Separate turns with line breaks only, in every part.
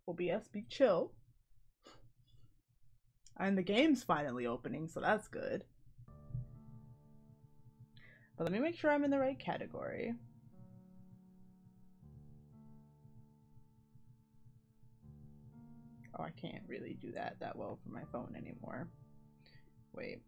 OBS be chill. And the game's finally opening, so that's good. But let me make sure I'm in the right category. Oh, I can't really do that well for my phone anymore. Wait.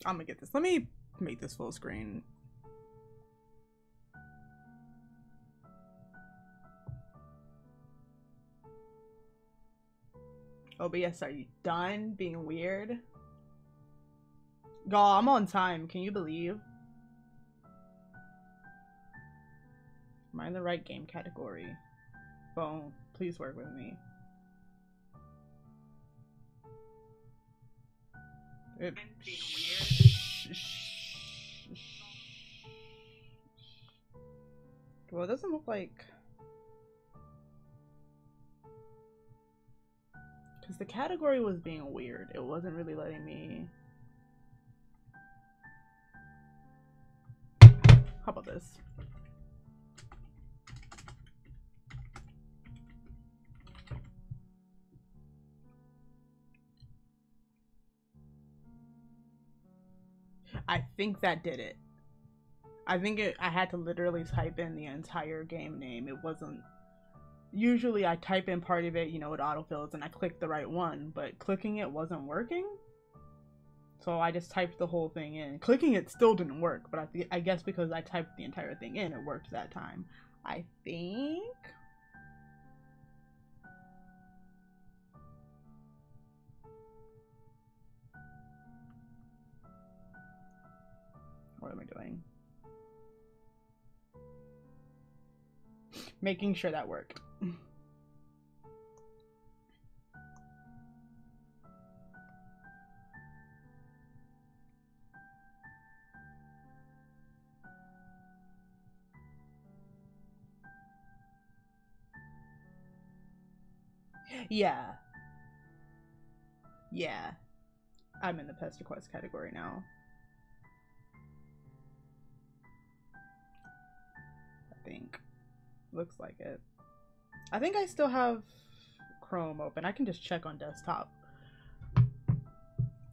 I'm gonna get this. Let me make this full screen. OBS, are you done being weird? Y'all, I'm on time. Can you believe? Am I in the right game category? Phone, please work with me. Well, it doesn't look like... Because the category was being weird. It wasn't really letting me... How about this? I think that did it. I had to literally type in the entire game name. It wasn't... Usually I type in part of it, you know, it autofills and I click the right one, but clicking it wasn't working. So I just typed the whole thing in. Clicking it still didn't work, but I guess because I typed the entire thing in, it worked that time. I think... What am I doing? Making sure that worked. Yeah. Yeah. I'm in the Pesterquest category now. I think. Looks like it. I think I still have Chrome open. I can just check on desktop.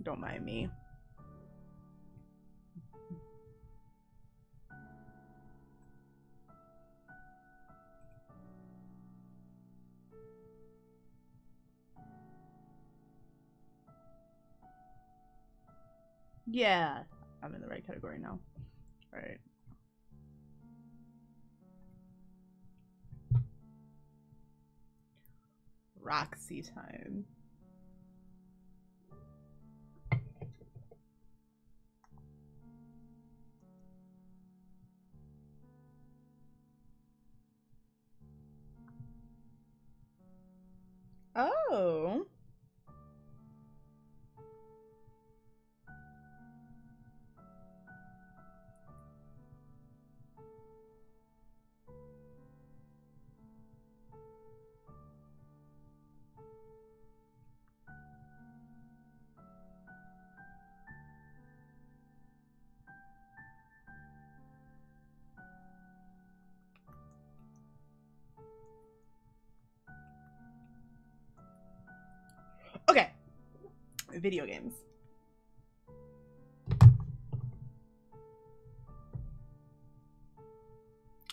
Don't mind me. Yeah, I'm in the right category now. All right. Roxy time. Oh. Okay. Video games.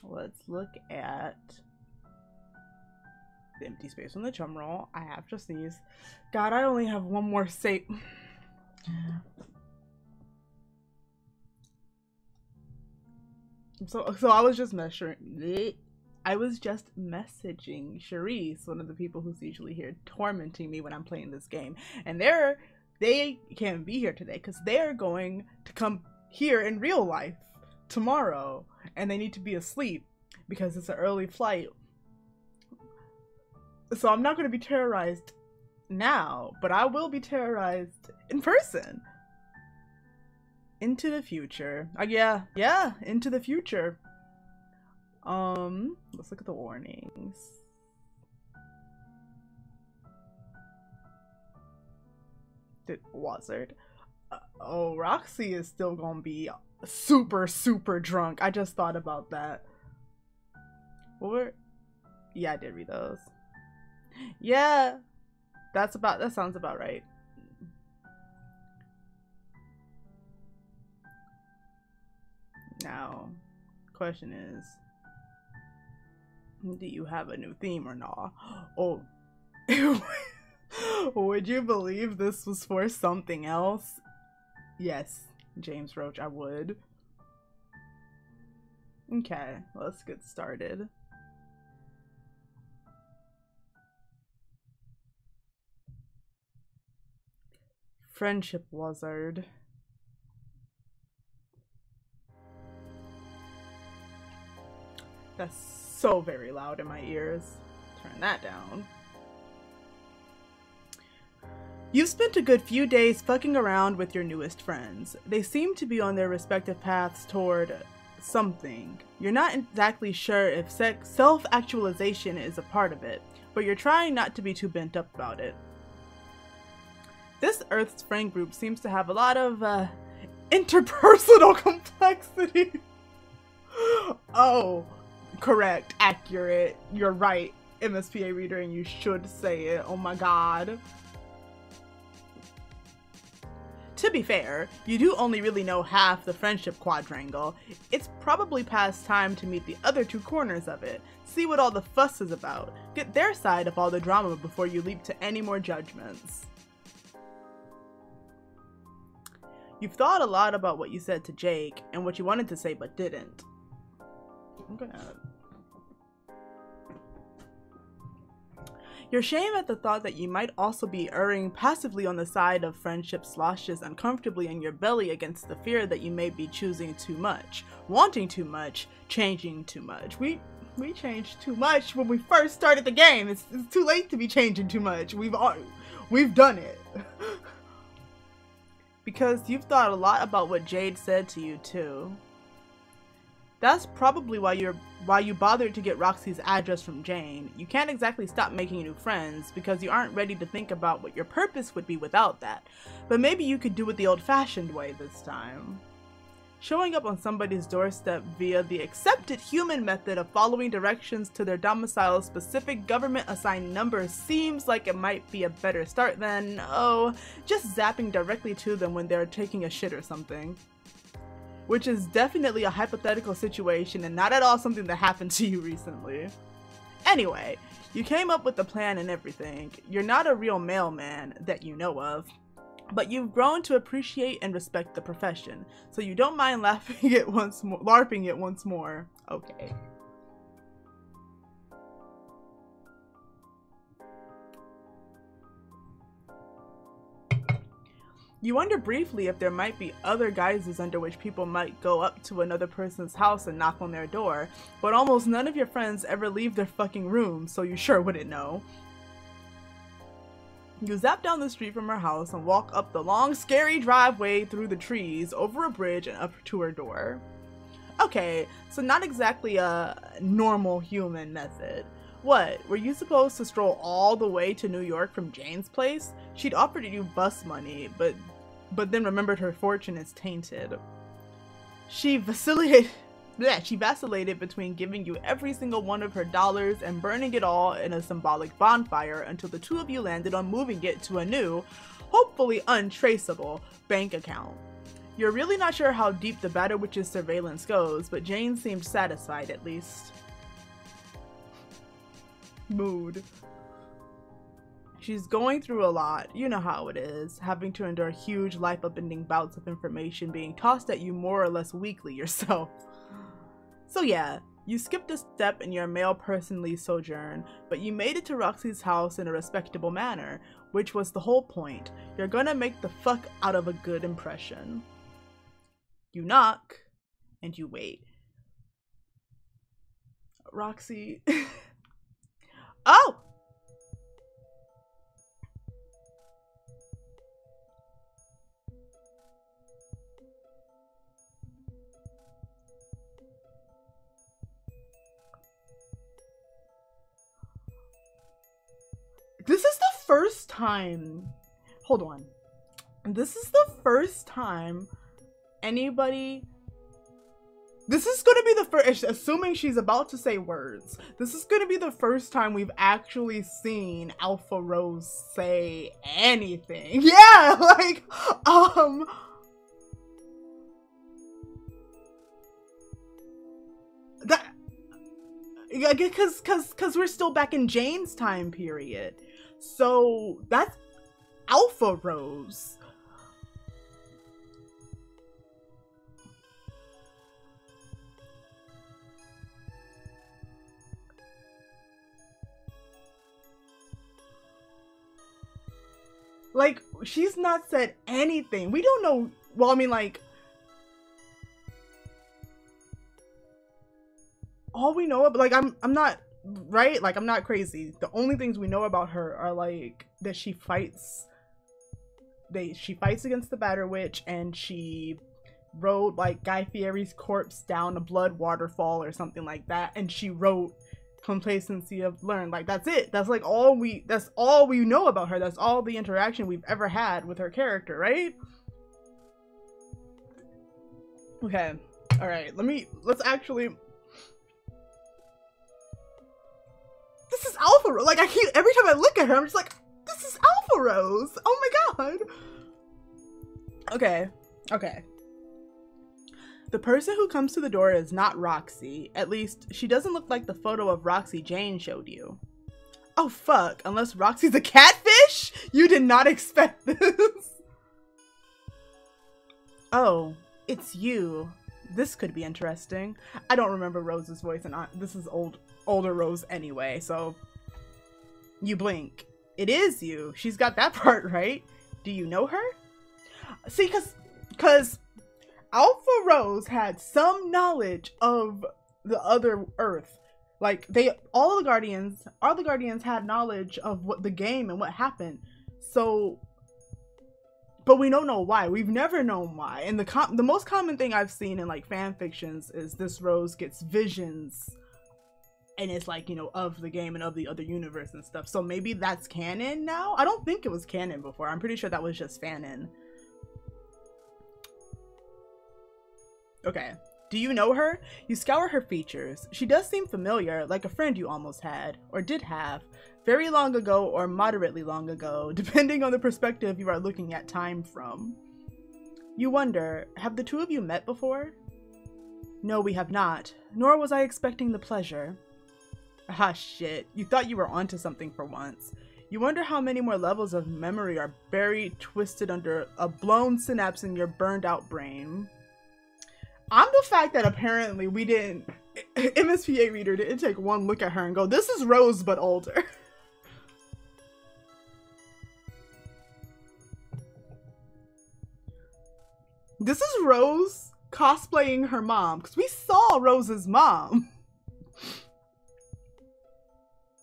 Let's look at the empty space on the drum roll. I have just these. God, I only have one more save. So I was just messaging Charisse, one of the people who's usually here tormenting me when I'm playing this game, and they can't be here today because they're going to come here in real life tomorrow, and they need to be asleep because it's an early flight. So I'm not going to be terrorized now, but I will be terrorized in person. Into the future. Yeah, into the future. Let's look at the warnings. Wazard. Oh, Roxy is still gonna be super, super drunk. I just thought about that. What? Yeah, I did read those. Yeah, that sounds about right. Now, question is, do you have a new theme or not? Oh, would you believe this was for something else? Yes, James Roach, I would. Okay, let's get started. Friendship Wizard. That's so very loud in my ears. Turn that down. You've spent a good few days fucking around with your newest friends. They seem to be on their respective paths toward something. You're not exactly sure if self-actualization is a part of it, but you're trying not to be too bent up about it. This Earth's friend group seems to have a lot of interpersonal complexity. Oh, correct, accurate. You're right, MSPA reader, and you should say it. Oh my god. To be fair, you do only really know half the friendship quadrangle. It's probably past time to meet the other two corners of it. See what all the fuss is about. Get their side of all the drama before you leap to any more judgments. You've thought a lot about what you said to Jake and what you wanted to say but didn't. I'm gonna... You're ashamed at the thought that you might also be erring passively on the side of friendship sloshes uncomfortably in your belly against the fear that you may be choosing too much, wanting too much, changing too much. We changed too much when we first started the game. It's too late to be changing too much. We've done it. Because you've thought a lot about what Jade said to you too. That's probably why you bothered to get Roxy's address from Jane. You can't exactly stop making new friends because you aren't ready to think about what your purpose would be without that. But maybe you could do it the old-fashioned way this time. Showing up on somebody's doorstep via the accepted human method of following directions to their domicile's specific government-assigned number seems like it might be a better start than, oh, just zapping directly to them when they're taking a shit or something. Which is definitely a hypothetical situation and not at all something that happened to you recently. Anyway, you came up with the plan and everything. You're not a real mailman that you know of, but you've grown to appreciate and respect the profession, so you don't mind LARPing it once more. Okay. You wonder briefly if there might be other guises under which people might go up to another person's house and knock on their door, but almost none of your friends ever leave their fucking room, so you sure wouldn't know. You zap down the street from her house and walk up the long, scary driveway through the trees, over a bridge, and up to her door. Okay, so not exactly a normal human method. What, were you supposed to stroll all the way to New York from Jane's place? She'd offered you bus money, but then remembered her fortune is tainted. She vacillated between giving you every single one of her dollars and burning it all in a symbolic bonfire until the two of you landed on moving it to a new, hopefully untraceable, bank account. You're really not sure how deep the Batter Witch's surveillance goes, but Jane seemed satisfied at least. Mood. She's going through a lot, you know how it is, having to endure huge life-upending bouts of information being tossed at you more or less weekly yourself. So yeah, you skipped a step in your male-personly sojourn, but you made it to Roxy's house in a respectable manner, which was the whole point. You're gonna make the fuck out of a good impression. You knock, and you wait. Roxy... Oh! This is the first time. Hold on. This is the first time anybody... This is gonna be the first, assuming she's about to say words, this is gonna be the first time we've actually seen Alpha Rose say anything. Yeah, like, that, yeah, cause we're still back in Jane's time period. So that's Alpha Rose. Like, she's not said anything. We don't know. Well, I mean, like, all we know, like, I'm not, right? Like, I'm not crazy. The only things we know about her are, like, that she fights, she fights against the Batter Witch, and she rode, like, Guy Fieri's corpse down a blood waterfall or something like that, and she wrote Complacency of Learn. Like, that's it. That's like that's all we know about her. That's all the interaction we've ever had with her character, right? Okay. All right. Let's actually. This is Alpha Rose. Like, every time I look at her, I'm just like, this is Alpha Rose. Oh my god. Okay. Okay. The person who comes to the door is not Roxy. At least, she doesn't look like the photo of Roxy Jane showed you. Oh fuck, unless Roxy's a catfish? You did not expect this. Oh, it's you. This could be interesting. I don't remember Rose's voice, and this is older Rose anyway, so... You blink. It is you. She's got that part right. Do you know her? See, cause Alpha Rose had some knowledge of the other Earth. Like, all the Guardians had knowledge of what the game and what happened. So, but we don't know why. We've never known why. And the most common thing I've seen in, like, fan fictions is this Rose gets visions, and it's like, you know, of the game and of the other universe and stuff. So maybe that's canon now? I don't think it was canon before. I'm pretty sure that was just fanon. Okay. Do you know her? You scour her features. She does seem familiar, like a friend you almost had, or did have, very long ago or moderately long ago, depending on the perspective you are looking at time from. You wonder, have the two of you met before? No, we have not, nor was I expecting the pleasure. Ah, shit. You thought you were onto something for once. You wonder how many more levels of memory are buried, twisted under a blown synapse in your burned out brain. I'm the fact that apparently we didn't, MSPA reader didn't take one look at her and go, this is Rose but older. This is Rose cosplaying her mom, because we saw Rose's mom.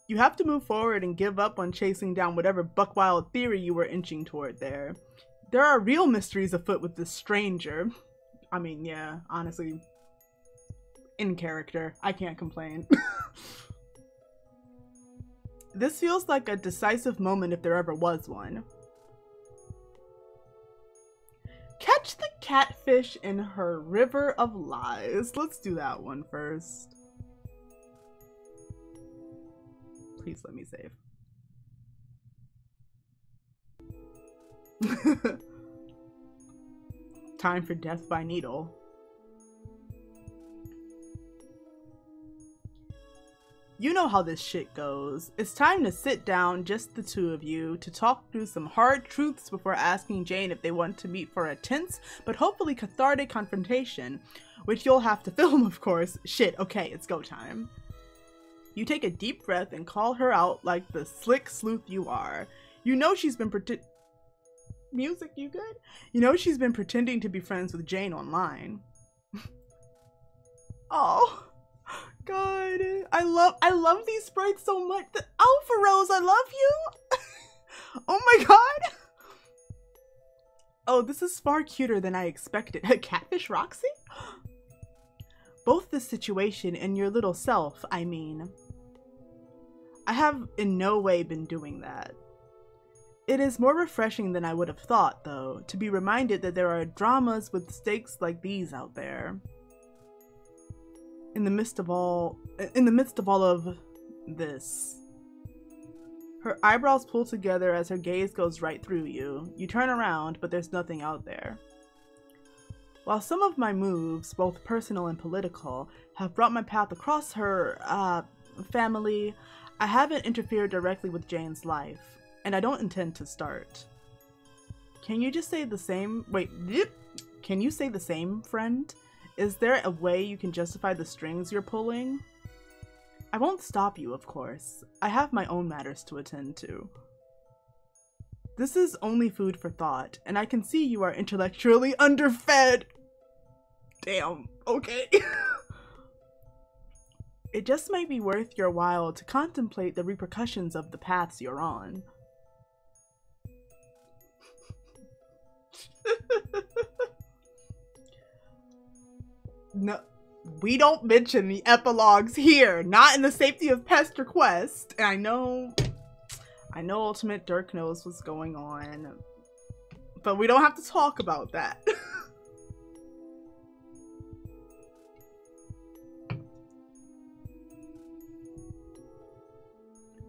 You have to move forward and give up on chasing down whatever buck-wild theory you were inching toward there. There are real mysteries afoot with this stranger. I mean, yeah, honestly, in character, I can't complain. This feels like a decisive moment if there ever was one. Catch the catfish in her river of lies. Let's do that one first. Please let me save. Time for death by needle. You know how this shit goes. It's time to sit down, just the two of you, to talk through some hard truths before asking Jane if they want to meet for a tense, but hopefully cathartic confrontation, which you'll have to film, of course. Shit, okay, it's go time. You take a deep breath and call her out like the slick sleuth you are. You know she's been Music, you good? You know she's been pretending to be friends with Jane online. Oh, God. I love these sprites so much. Alpha Rose, I love you. Oh my God. Oh, this is far cuter than I expected. Catfish Roxy? Both the situation and your little self, I mean. I have in no way been doing that. It is more refreshing than I would have thought, though, to be reminded that there are dramas with stakes like these out there. In the midst of all of this. Her eyebrows pull together as her gaze goes right through you. You turn around, but there's nothing out there. While some of my moves, both personal and political, have brought my path across her, family, I haven't interfered directly with Jane's life, and I don't intend to start. Can you just say the same? Wait, can you say the same, friend? Is there a way you can justify the strings you're pulling? I won't stop you, of course. I have my own matters to attend to. This is only food for thought, and I can see you are intellectually underfed. Damn, okay. It just might be worth your while to contemplate the repercussions of the paths you're on. No, we don't mention the epilogues here, not in the safety of Pesterquest. And I know Ultimate Dirk knows what's going on, but we don't have to talk about that.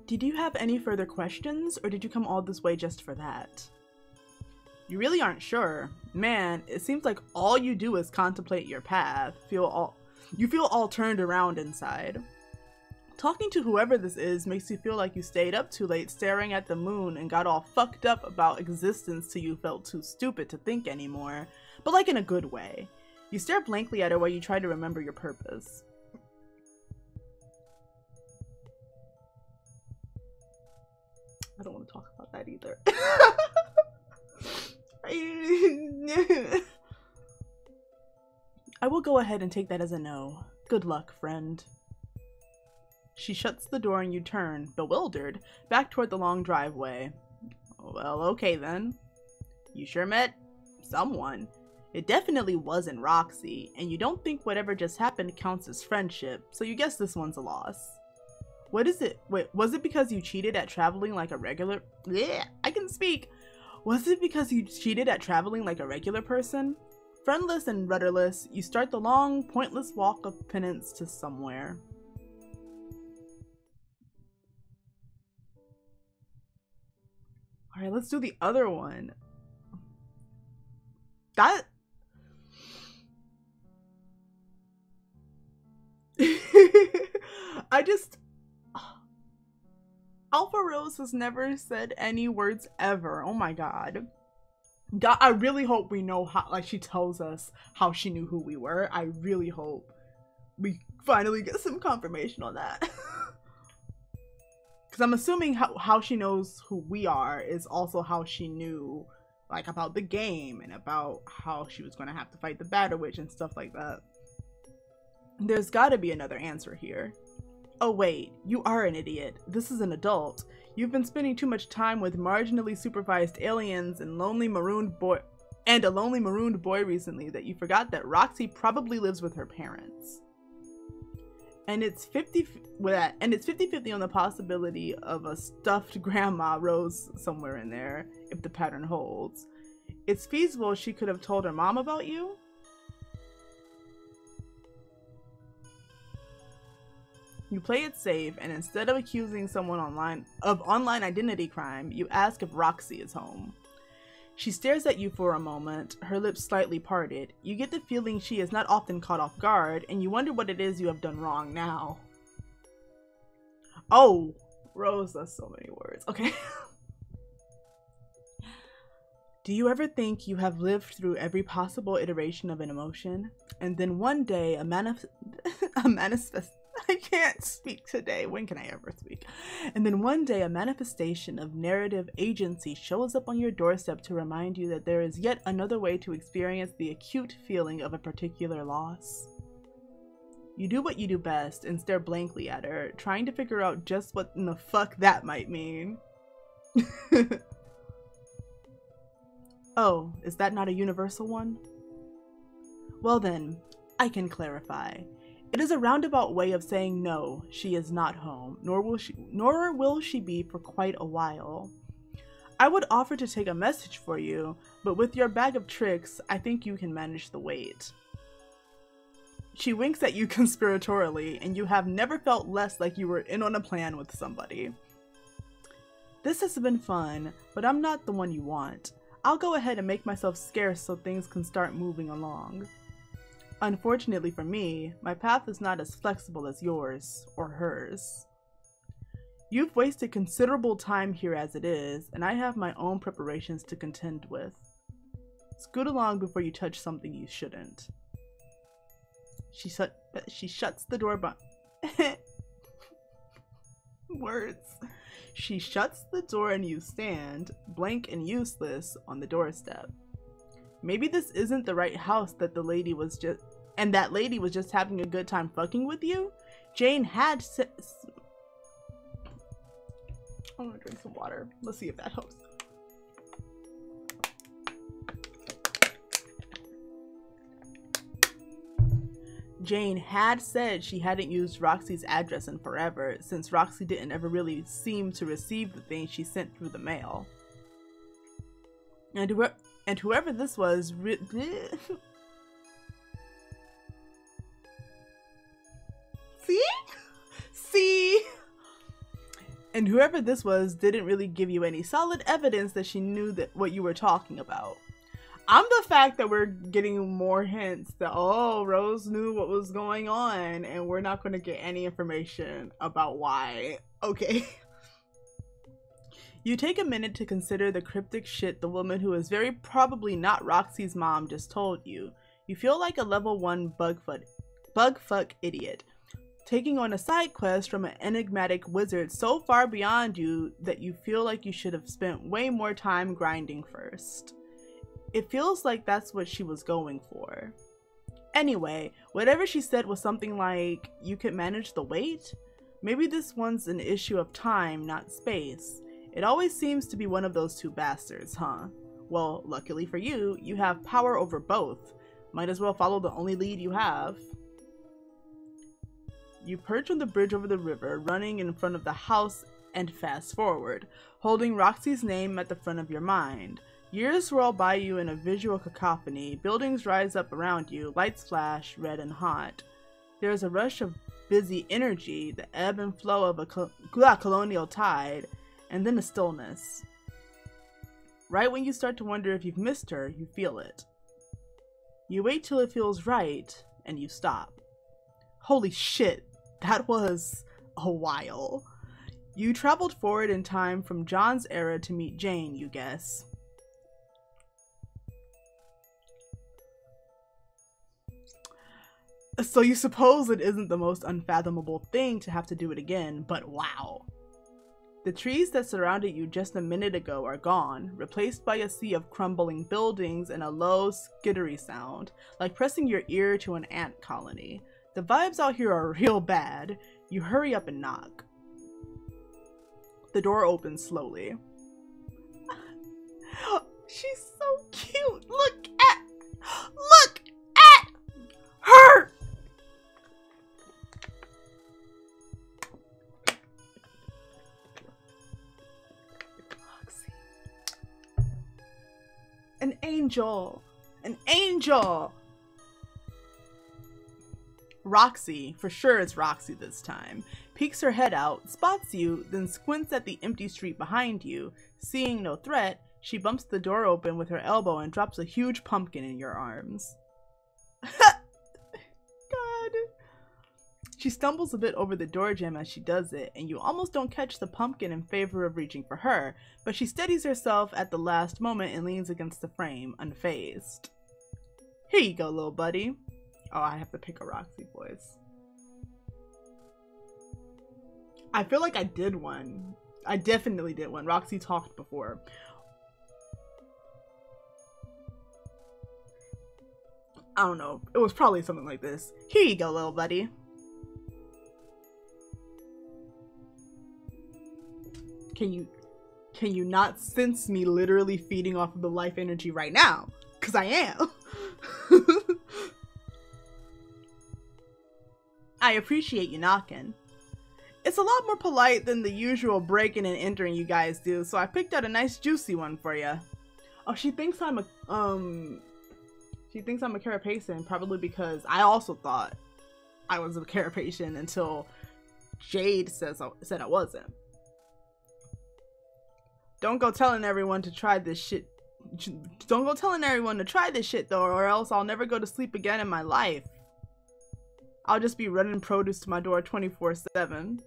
Did you have any further questions, or did you come all this way just for that? You really aren't sure. Man, it seems like all you do is contemplate your path. You feel all turned around inside. Talking to whoever this is makes you feel like you stayed up too late staring at the moon and got all fucked up about existence till you felt too stupid to think anymore, but like in a good way. You stare blankly at her while you try to remember your purpose. I don't want to talk about that either. I will go ahead and take that as a no. Good luck, friend. She shuts the door and you turn, bewildered, back toward the long driveway. Well, okay then. You sure met someone. It definitely wasn't Roxy, and you don't think whatever just happened counts as friendship, so you guess this one's a loss. What is it? Wait, was it because you cheated at traveling like a regular— Blech, I can speak! Was it because you cheated at traveling like a regular person? Friendless and rudderless, you start the long, pointless walk of penance to somewhere. Alright, let's do the other one. That— Alpha Rose has never said any words ever. Oh my god. God, I really hope we know how, like, she tells us how she knew who we were. I really hope we finally get some confirmation on that. Because I'm assuming how she knows who we are is also how she knew, like, about the game and about how she was going to have to fight the Battle Witch and stuff like that. There's got to be another answer here. Oh wait, you are an idiot. This is an adult. You've been spending too much time with marginally supervised aliens and a lonely marooned boy recently that you forgot that Roxy probably lives with her parents. And it's 50-50 on the possibility of a stuffed grandma Rose somewhere in there, if the pattern holds. It's feasible she could have told her mom about you. You play it safe, and instead of accusing someone of online identity crime, you ask if Roxy is home. She stares at you for a moment, her lips slightly parted. You get the feeling she is not often caught off guard, and you wonder what it is you have done wrong now. Oh, Rose, that's so many words. Okay. Do you ever think you have lived through every possible iteration of an emotion, and then one day I can't speak today. When can I ever speak? And then one day a manifestation of narrative agency shows up on your doorstep to remind you that there is yet another way to experience the acute feeling of a particular loss. You do what you do best and stare blankly at her, trying to figure out just what in the fuck that might mean. Oh, is that not a universal one? Well then, I can clarify. It is a roundabout way of saying no, she is not home, nor will she be for quite a while. I would offer to take a message for you, but with your bag of tricks, I think you can manage the wait. She winks at you conspiratorially, and you have never felt less like you were in on a plan with somebody. This has been fun, but I'm not the one you want. I'll go ahead and make myself scarce so things can start moving along. Unfortunately for me, my path is not as flexible as yours, or hers. You've wasted considerable time here as it is, and I have my own preparations to contend with. Scoot along before you touch something you shouldn't. She shuts the door Words. She shuts the door and you stand, blank and useless, on the doorstep. Maybe this isn't the right house that that lady was just having a good time fucking with you? Jane had I'm gonna drink some water. Let's see if that helps. Jane had said she hadn't used Roxy's address in forever, since Roxy didn't ever really seem to receive the things she sent through the mail. And whoever this was See? And whoever this was didn't really give you any solid evidence that she knew what you were talking about. I'm the fact that we're getting more hints that, oh, Rose knew what was going on, and we're not going to get any information about why. Okay. You take a minute to consider the cryptic shit the woman who is very probably not Roxy's mom just told you. You feel like a level 1 bugfuck idiot, taking on a side quest from an enigmatic wizard so far beyond you that you feel like you should have spent way more time grinding first. It feels like that's what she was going for. Anyway, whatever she said was something like, you could manage the wait? Maybe this one's an issue of time, not space. It always seems to be one of those two bastards, huh? Well, luckily for you, you have power over both. Might as well follow the only lead you have. You perch on the bridge over the river, running in front of the house, and fast forward, holding Roxy's name at the front of your mind. Years roll by you in a visual cacophony, buildings rise up around you, lights flash, red and hot. There's a rush of busy energy, the ebb and flow of a colonial tide, and then a stillness. Right when you start to wonder if you've missed her, you feel it. You wait till it feels right, and you stop. Holy shit, that was a while. You traveled forward in time from John's era to meet Jane, you guess. So you suppose it isn't the most unfathomable thing to have to do it again, but wow. The trees that surrounded you just a minute ago are gone, replaced by a sea of crumbling buildings and a low, skittery sound, like pressing your ear to an ant colony. The vibes out here are real bad. You hurry up and knock. The door opens slowly. She's so cute. Look at her. An angel. An angel. Roxy, for sure it's Roxy this time, peeks her head out, spots you, then squints at the empty street behind you. Seeing no threat, she bumps the door open with her elbow and drops a huge pumpkin in your arms. God. She stumbles a bit over the door jamb as she does it, and you almost don't catch the pumpkin in favor of reaching for her, but she steadies herself at the last moment and leans against the frame, unfazed. Here you go, little buddy. Oh, I have to pick a Roxy voice. I feel like I did one. I definitely did one. Roxy talked before. I don't know. It was probably something like this. Here you go, little buddy. Can you not sense me literally feeding off of the life energy right now? 'Cause I am. I appreciate you knocking. It's a lot more polite than the usual breaking and entering you guys do, so I picked out a nice juicy one for you. Oh, she thinks I'm a Carapacian, probably because I also thought I was a Carapacian until Jade said I wasn't. Don't go telling everyone to try this shit. Don't go telling everyone to try this shit though, or else I'll never go to sleep again in my life. I'll just be running produce to my door 24/7.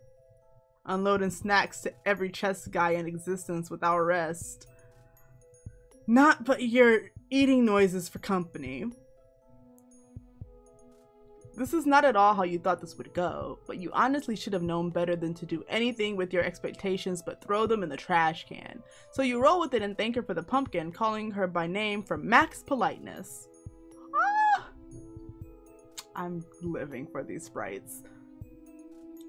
Unloading snacks to every chest guy in existence without rest. Not but your eating noises for company. This is not at all how you thought this would go, but you honestly should have known better than to do anything with your expectations but throw them in the trash can. So you roll with it and thank her for the pumpkin, calling her by name for max politeness. Ah! I'm living for these sprites.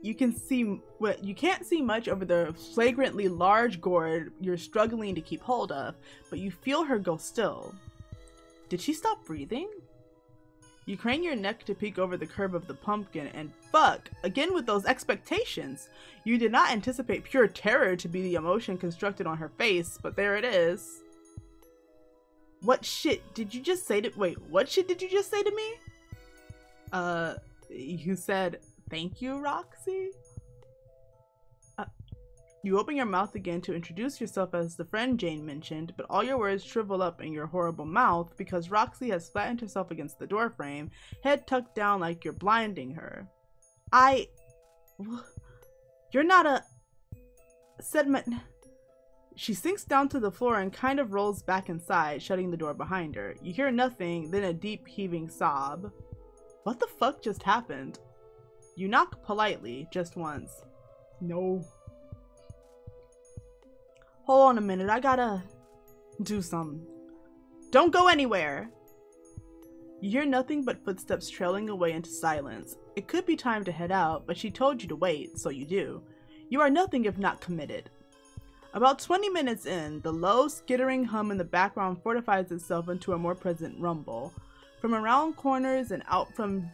You can't see much over the flagrantly large gourd you're struggling to keep hold of, but you feel her go still. Did she stop breathing? You crane your neck to peek over the curve of the pumpkin and fuck, again with those expectations. You did not anticipate pure terror to be the emotion constructed on her face, but there it is. What shit did you just say to- wait, what shit did you just say to me? You said, thank you, Roxy? You open your mouth again to introduce yourself as the friend Jane mentioned, but all your words shrivel up in your horrible mouth because Roxy has flattened herself against the doorframe, head tucked down like you're blinding her. You're not a... She sinks down to the floor and kind of rolls back inside, shutting the door behind her. You hear nothing, then a deep heaving sob. What the fuck just happened? You knock politely, just once. No. Hold on a minute, I gotta do something. Don't go anywhere! You hear nothing but footsteps trailing away into silence. It could be time to head out, but she told you to wait, so you do. You are nothing if not committed. About 20 minutes in, the low, skittering hum in the background fortifies itself into a more present rumble. From around corners and out from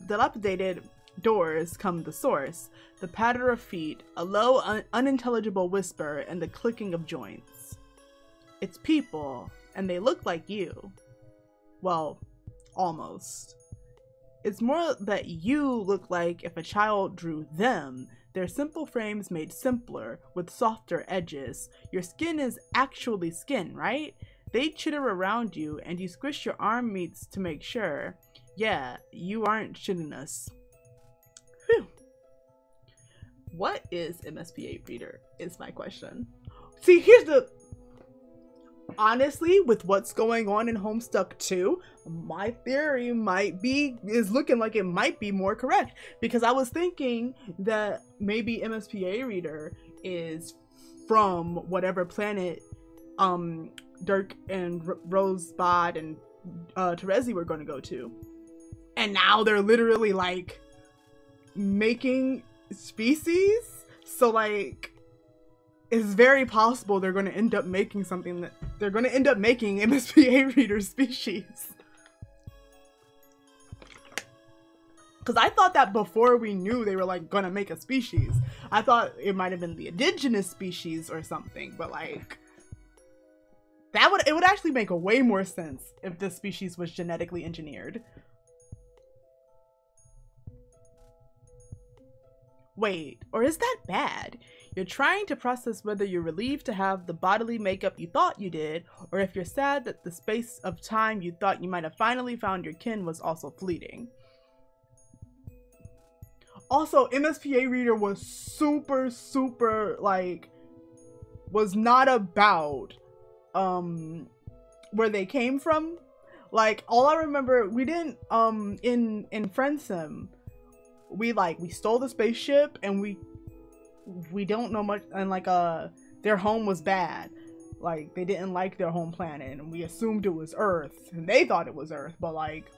dilapidated doors come the source, the patter of feet, a low, unintelligible whisper, and the clicking of joints. It's people, and they look like you. Well, almost. It's more that you look like if a child drew them, their simple frames made simpler, with softer edges. Your skin is actually skin, right? They chitter around you, and you squish your arm meats to make sure. Yeah, you aren't shitting us. Whew. What is MSP8 Reader, is my question. See, here's the... Honestly, with what's going on in Homestuck 2, my theory is looking like it might be more correct. Because I was thinking that maybe MSPA Reader is from whatever planet Dirk and Rosebud and Terezi were going to go to. And now they're literally like making species. So like it's very possible they're going to end up making something that they're going to end up making MSPA Reader species. Because I thought that before we knew they were like going to make a species. I thought it might have been the indigenous species or something, but like it would actually make a way more sense if this species was genetically engineered. Wait, or is that bad? You're trying to process whether you're relieved to have the bodily makeup you thought you did, or if you're sad that the space of time you thought you might have finally found your kin was also fleeting. Also, MSPA Reader was super, like, was not about, where they came from. Like, all I remember, we didn't, in Friendsim, we stole the spaceship, and we don't know much, and like, their home was bad. Like, they didn't like their home planet, and we assumed it was Earth, and they thought it was Earth, but like,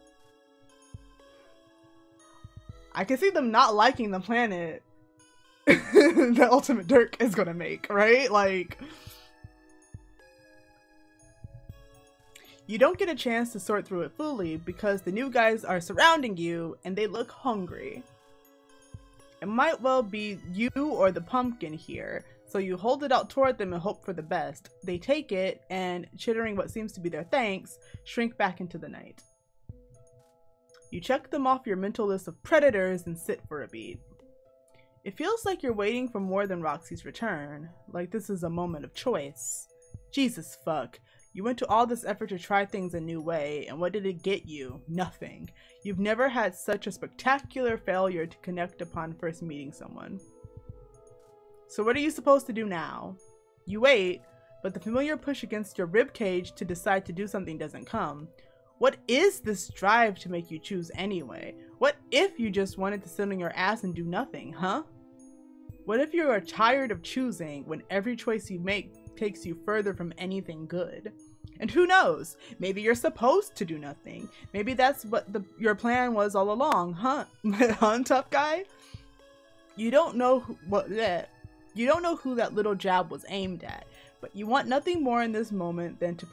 I can see them not liking the planet that Ultimate Dirk is gonna make, right? Like, you don't get a chance to sort through it fully because the new guys are surrounding you and they look hungry. It might well be you or the pumpkin here, so you hold it out toward them and hope for the best. They take it, and, chittering what seems to be their thanks, shrink back into the night. You check them off your mental list of predators and sit for a beat. It feels like you're waiting for more than Roxy's return, like this is a moment of choice. Jesus fuck. You went to all this effort to try things a new way, and what did it get you? Nothing. You've never had such a spectacular failure to connect upon first meeting someone. So what are you supposed to do now? You wait, but the familiar push against your ribcage to decide to do something doesn't come. What is this drive to make you choose anyway? What if you just wanted to sit on your ass and do nothing, huh? What if you are tired of choosing when every choice you make takes you further from anything good? And who knows? Maybe you're supposed to do nothing. Maybe that's what your plan was all along, huh? Huh, tough guy? You don't know you don't know who that little jab was aimed at, but you want nothing more in this moment than to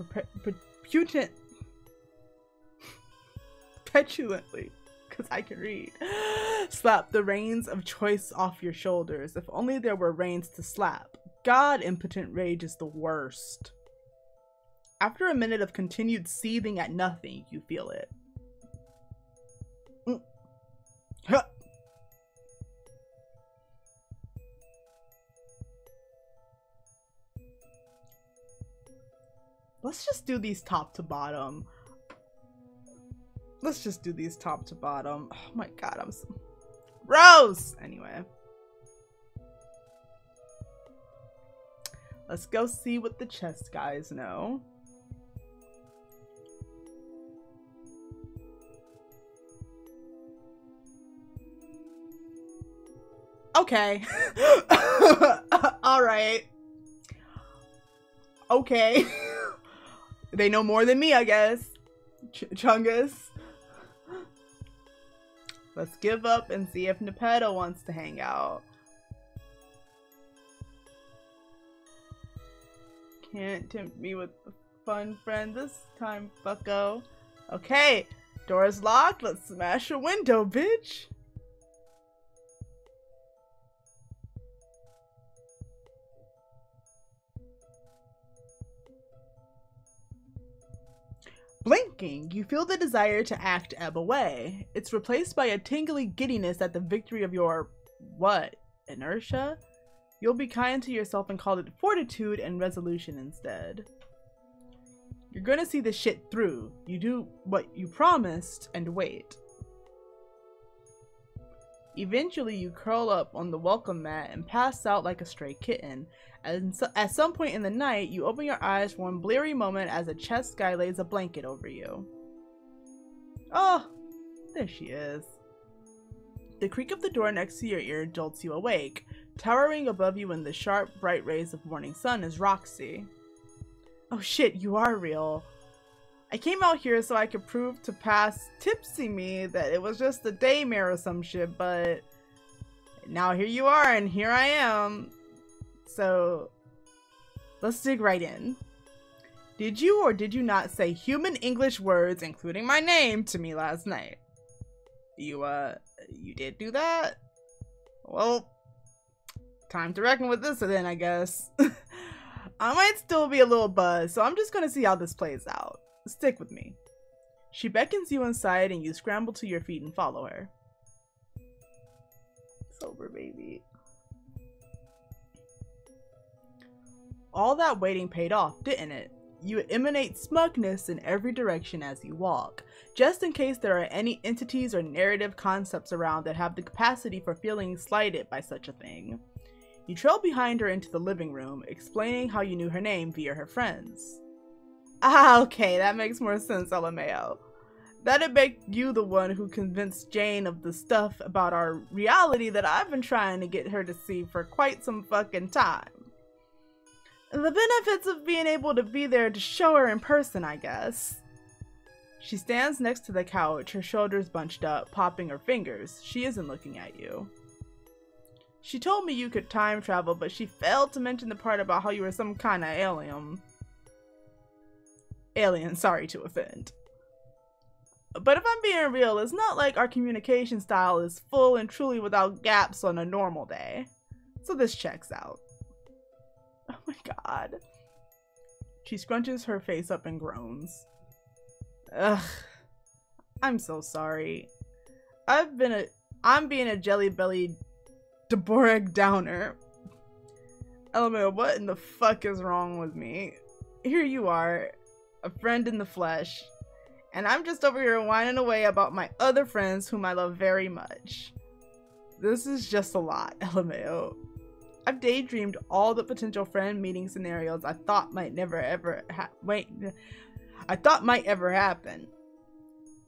petulantly, because I can read, slap the reins of choice off your shoulders. If only there were reins to slap. God, impotent rage is the worst. After a minute of continued seething at nothing, you feel it. Let's just do these top to bottom. Let's just do these top to bottom. Oh my god, I'm so gross! Anyway. Let's go see what the chest guys know. Okay. Alright. Okay. They know more than me, I guess. Chungus. Let's give up and see if Nepedo wants to hang out. Can't tempt me with a fun friend this time, bucko. Okay, door's locked. Let's smash a window, bitch. Blinking, you feel the desire to act ebb away. It's replaced by a tingly giddiness at the victory of your, what, inertia? You'll be kind to yourself and call it fortitude and resolution instead. You're gonna see this shit through. You do what you promised and wait. Eventually, you curl up on the welcome mat and pass out like a stray kitten. At some point in the night, you open your eyes for one bleary moment as a chest guy lays a blanket over you. Oh, there she is. The creak of the door next to your ear jolts you awake. Towering above you in the sharp, bright rays of morning sun is Roxy. Oh shit, you are real. I came out here so I could prove to past tipsy me that it was just a daymare or some shit, but now here you are and here I am. So let's dig right in. Did you or did you not say human English words, including my name, to me last night? You did do that? Well, time to reckon with this then, I guess. I might still be a little buzzed, so I'm just gonna see how this plays out. Stick with me. She beckons you inside and you scramble to your feet and follow her. Sober, baby. All that waiting paid off, didn't it? You emanate smugness in every direction as you walk, just in case there are any entities or narrative concepts around that have the capacity for feeling slighted by such a thing. You trail behind her into the living room, explaining how you knew her name via her friends. Ah, okay, that makes more sense, LMAO. That'd make you the one who convinced Jane of the stuff about our reality that I've been trying to get her to see for quite some fucking time. The benefits of being able to be there to show her in person, I guess. She stands next to the couch, her shoulders bunched up, popping her fingers. She isn't looking at you. She told me you could time travel, but she failed to mention the part about how you were some kind of alien. Alien, sorry to offend. But if I'm being real, it's not like our communication style is full and truly without gaps on a normal day. So this checks out. Oh my god. She scrunches her face up and groans. Ugh. I'm so sorry. I'm being a jelly-bellied Deborah Downer. LMAO, what in the fuck is wrong with me? Here you are, a friend in the flesh. And I'm just over here whining away about my other friends whom I love very much. This is just a lot, LMAO. I've daydreamed all the potential friend meeting scenarios I thought might ever happen.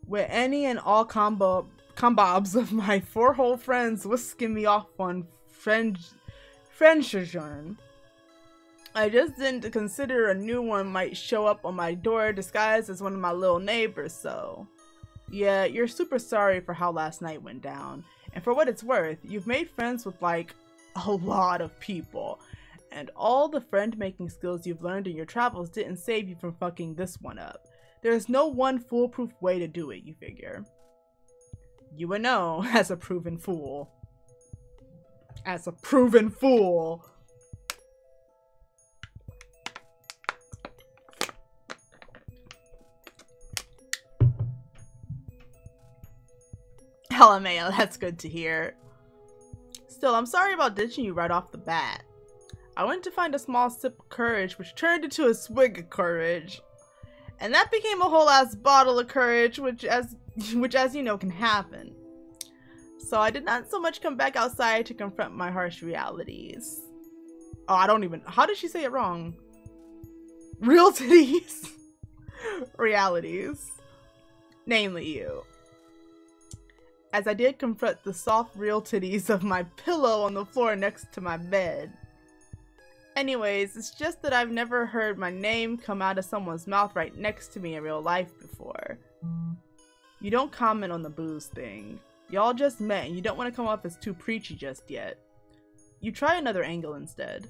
With any and all combobs of my 4 whole friends whisking me off on friend sojourn. I just didn't consider a new one might show up on my door disguised as one of my little neighbors, so. Yeah, you're super sorry for how last night went down. And for what it's worth, you've made friends with like a lot of people. And all the friend-making skills you've learned in your travels didn't save you from fucking this one up. There's no one foolproof way to do it, you figure. You would know, as a proven fool. As a proven fool. LMAO, that's good to hear. Still, I'm sorry about ditching you right off the bat. I went to find a small sip of courage, which turned into a swig of courage. And that became a whole ass bottle of courage, which as you know can happen. So I did not so much come back outside to confront my harsh realities. Oh, how did she say it wrong? Real titties. Realities. Namely you. As I did confront the soft real titties of my pillow on the floor next to my bed. Anyways, it's just that I've never heard my name come out of someone's mouth right next to me in real life before. You don't comment on the booze thing. Y'all just met and you don't want to come off as too preachy just yet. You try another angle instead.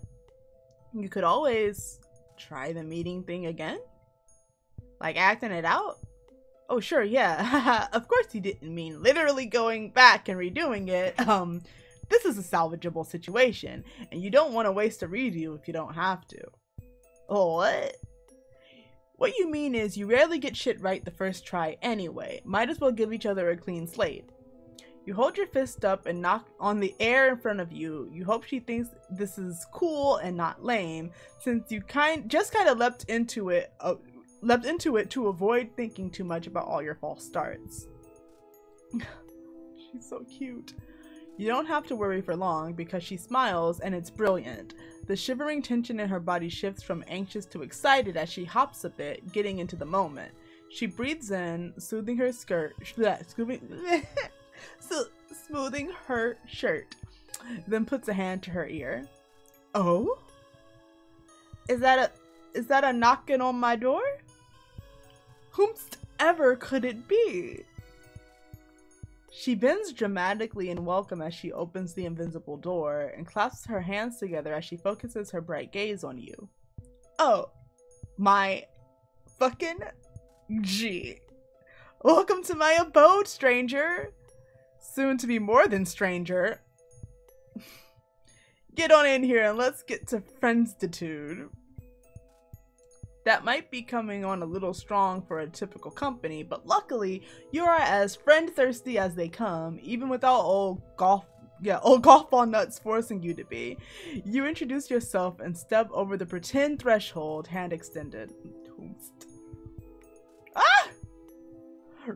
You could always try the meeting thing again? Like acting it out? Oh sure, yeah. Of course you didn't mean literally going back and redoing it. This is a salvageable situation, and you don't want to waste a redo if you don't have to. Oh, what? What you mean is you rarely get shit right the first try anyway. Might as well give each other a clean slate. You hold your fist up and knock on the air in front of you. You hope she thinks this is cool and not lame, since you just kind of leapt into it to avoid thinking too much about all your false starts. She's so cute. You don't have to worry for long because she smiles and it's brilliant. The shivering tension in her body shifts from anxious to excited as she hops a bit, getting into the moment. She breathes in, smoothing her shirt, then puts a hand to her ear. Oh? Is that a knocking on my door? Whomst ever could it be? She bends dramatically in welcome as she opens the invisible door and clasps her hands together as she focuses her bright gaze on you. Oh, my fucking G. Welcome to my abode, stranger. Soon to be more than stranger. Get on in here and let's get to friendstitude. That might be coming on a little strong for a typical company, but luckily you are as friend thirsty as they come, even without old golf ball nuts forcing you to be. You introduce yourself and step over the pretend threshold, hand extended. Ah!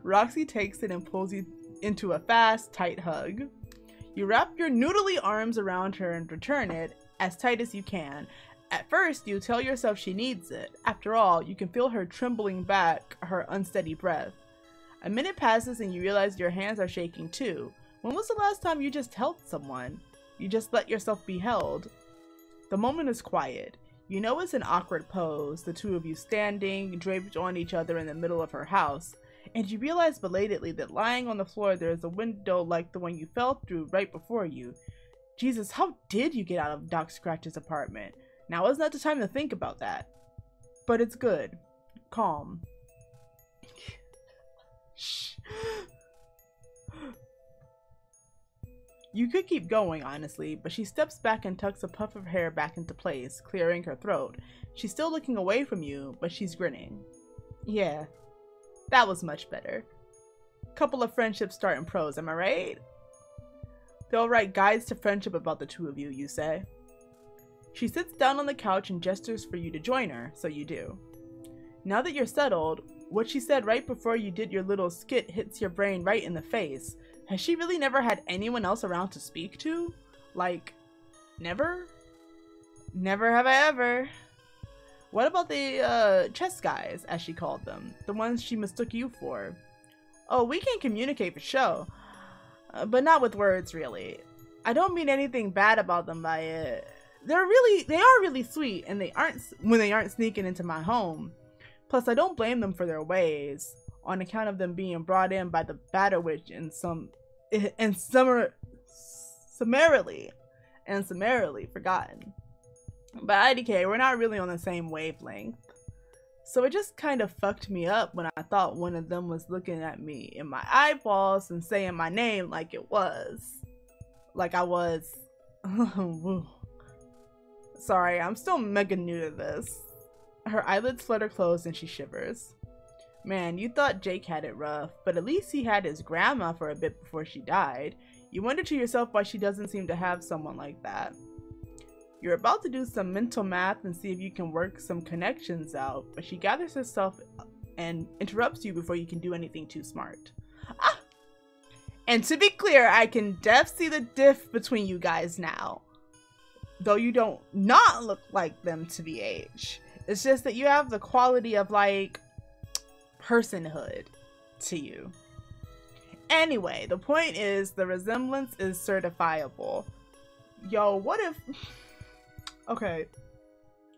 Roxy takes it and pulls you into a fast, tight hug. You wrap your noodly arms around her and return it as tight as you can. At first, you tell yourself she needs it. After all, you can feel her trembling back, her unsteady breath. A minute passes and you realize your hands are shaking too. When was the last time you just held someone? You just let yourself be held. The moment is quiet. You know it's an awkward pose, the two of you standing, draped on each other in the middle of her house. And you realize belatedly that lying on the floor there is a window like the one you fell through right before you. Jesus, how did you get out of Doc Scratch's apartment? Now isn't that the time to think about that? But it's good. Calm. Shh. You could keep going, honestly, but she steps back and tucks a puff of hair back into place, clearing her throat. She's still looking away from you, but she's grinning. Yeah, that was much better. Couple of friendships start in prose, am I right? They'll write guides to friendship about the two of you, you say. She sits down on the couch and gestures for you to join her, so you do. Now that you're settled, what she said right before you did your little skit hits your brain right in the face. Has she really never had anyone else around to speak to? Like, never? Never have I ever. What about the chess guys, as she called them? The ones she mistook you for? Oh, we can communicate for sure. But not with words, really. I don't mean anything bad about them by it. They are really sweet, and when they aren't sneaking into my home. Plus, I don't blame them for their ways, on account of them being brought in by the Batter Witch and summarily forgotten. But IDK, we're not really on the same wavelength. So it just kind of fucked me up when I thought one of them was looking at me in my eyeballs and saying my name like it was. Like I was. Sorry, I'm still mega new to this. Her eyelids flutter closed and she shivers. Man, you thought Jake had it rough, but at least he had his grandma for a bit before she died. You wonder to yourself why she doesn't seem to have someone like that. You're about to do some mental math and see if you can work some connections out, but she gathers herself and interrupts you before you can do anything too smart. Ah! And to be clear, I can see the diff between you guys now. Though you don't not look like them to be age. It's just that you have the quality of, like, personhood to you. Anyway, the point is the resemblance is certifiable. Yo, what if... Okay.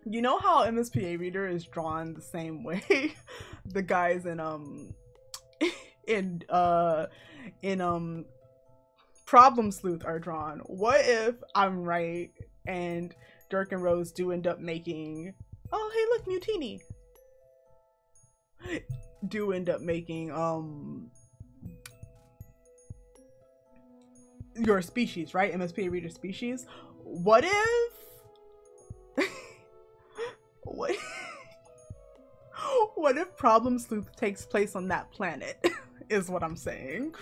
You know how MSPA Reader is drawn the same way the guys in Problem Sleuth are drawn? What if I'm right and Dirk and Rose do end up making... Oh, hey, look, Mutini. Do end up making, your species, right? MSPA Reader species. What if... What if Problem Sleuth takes place on that planet? Is what I'm saying.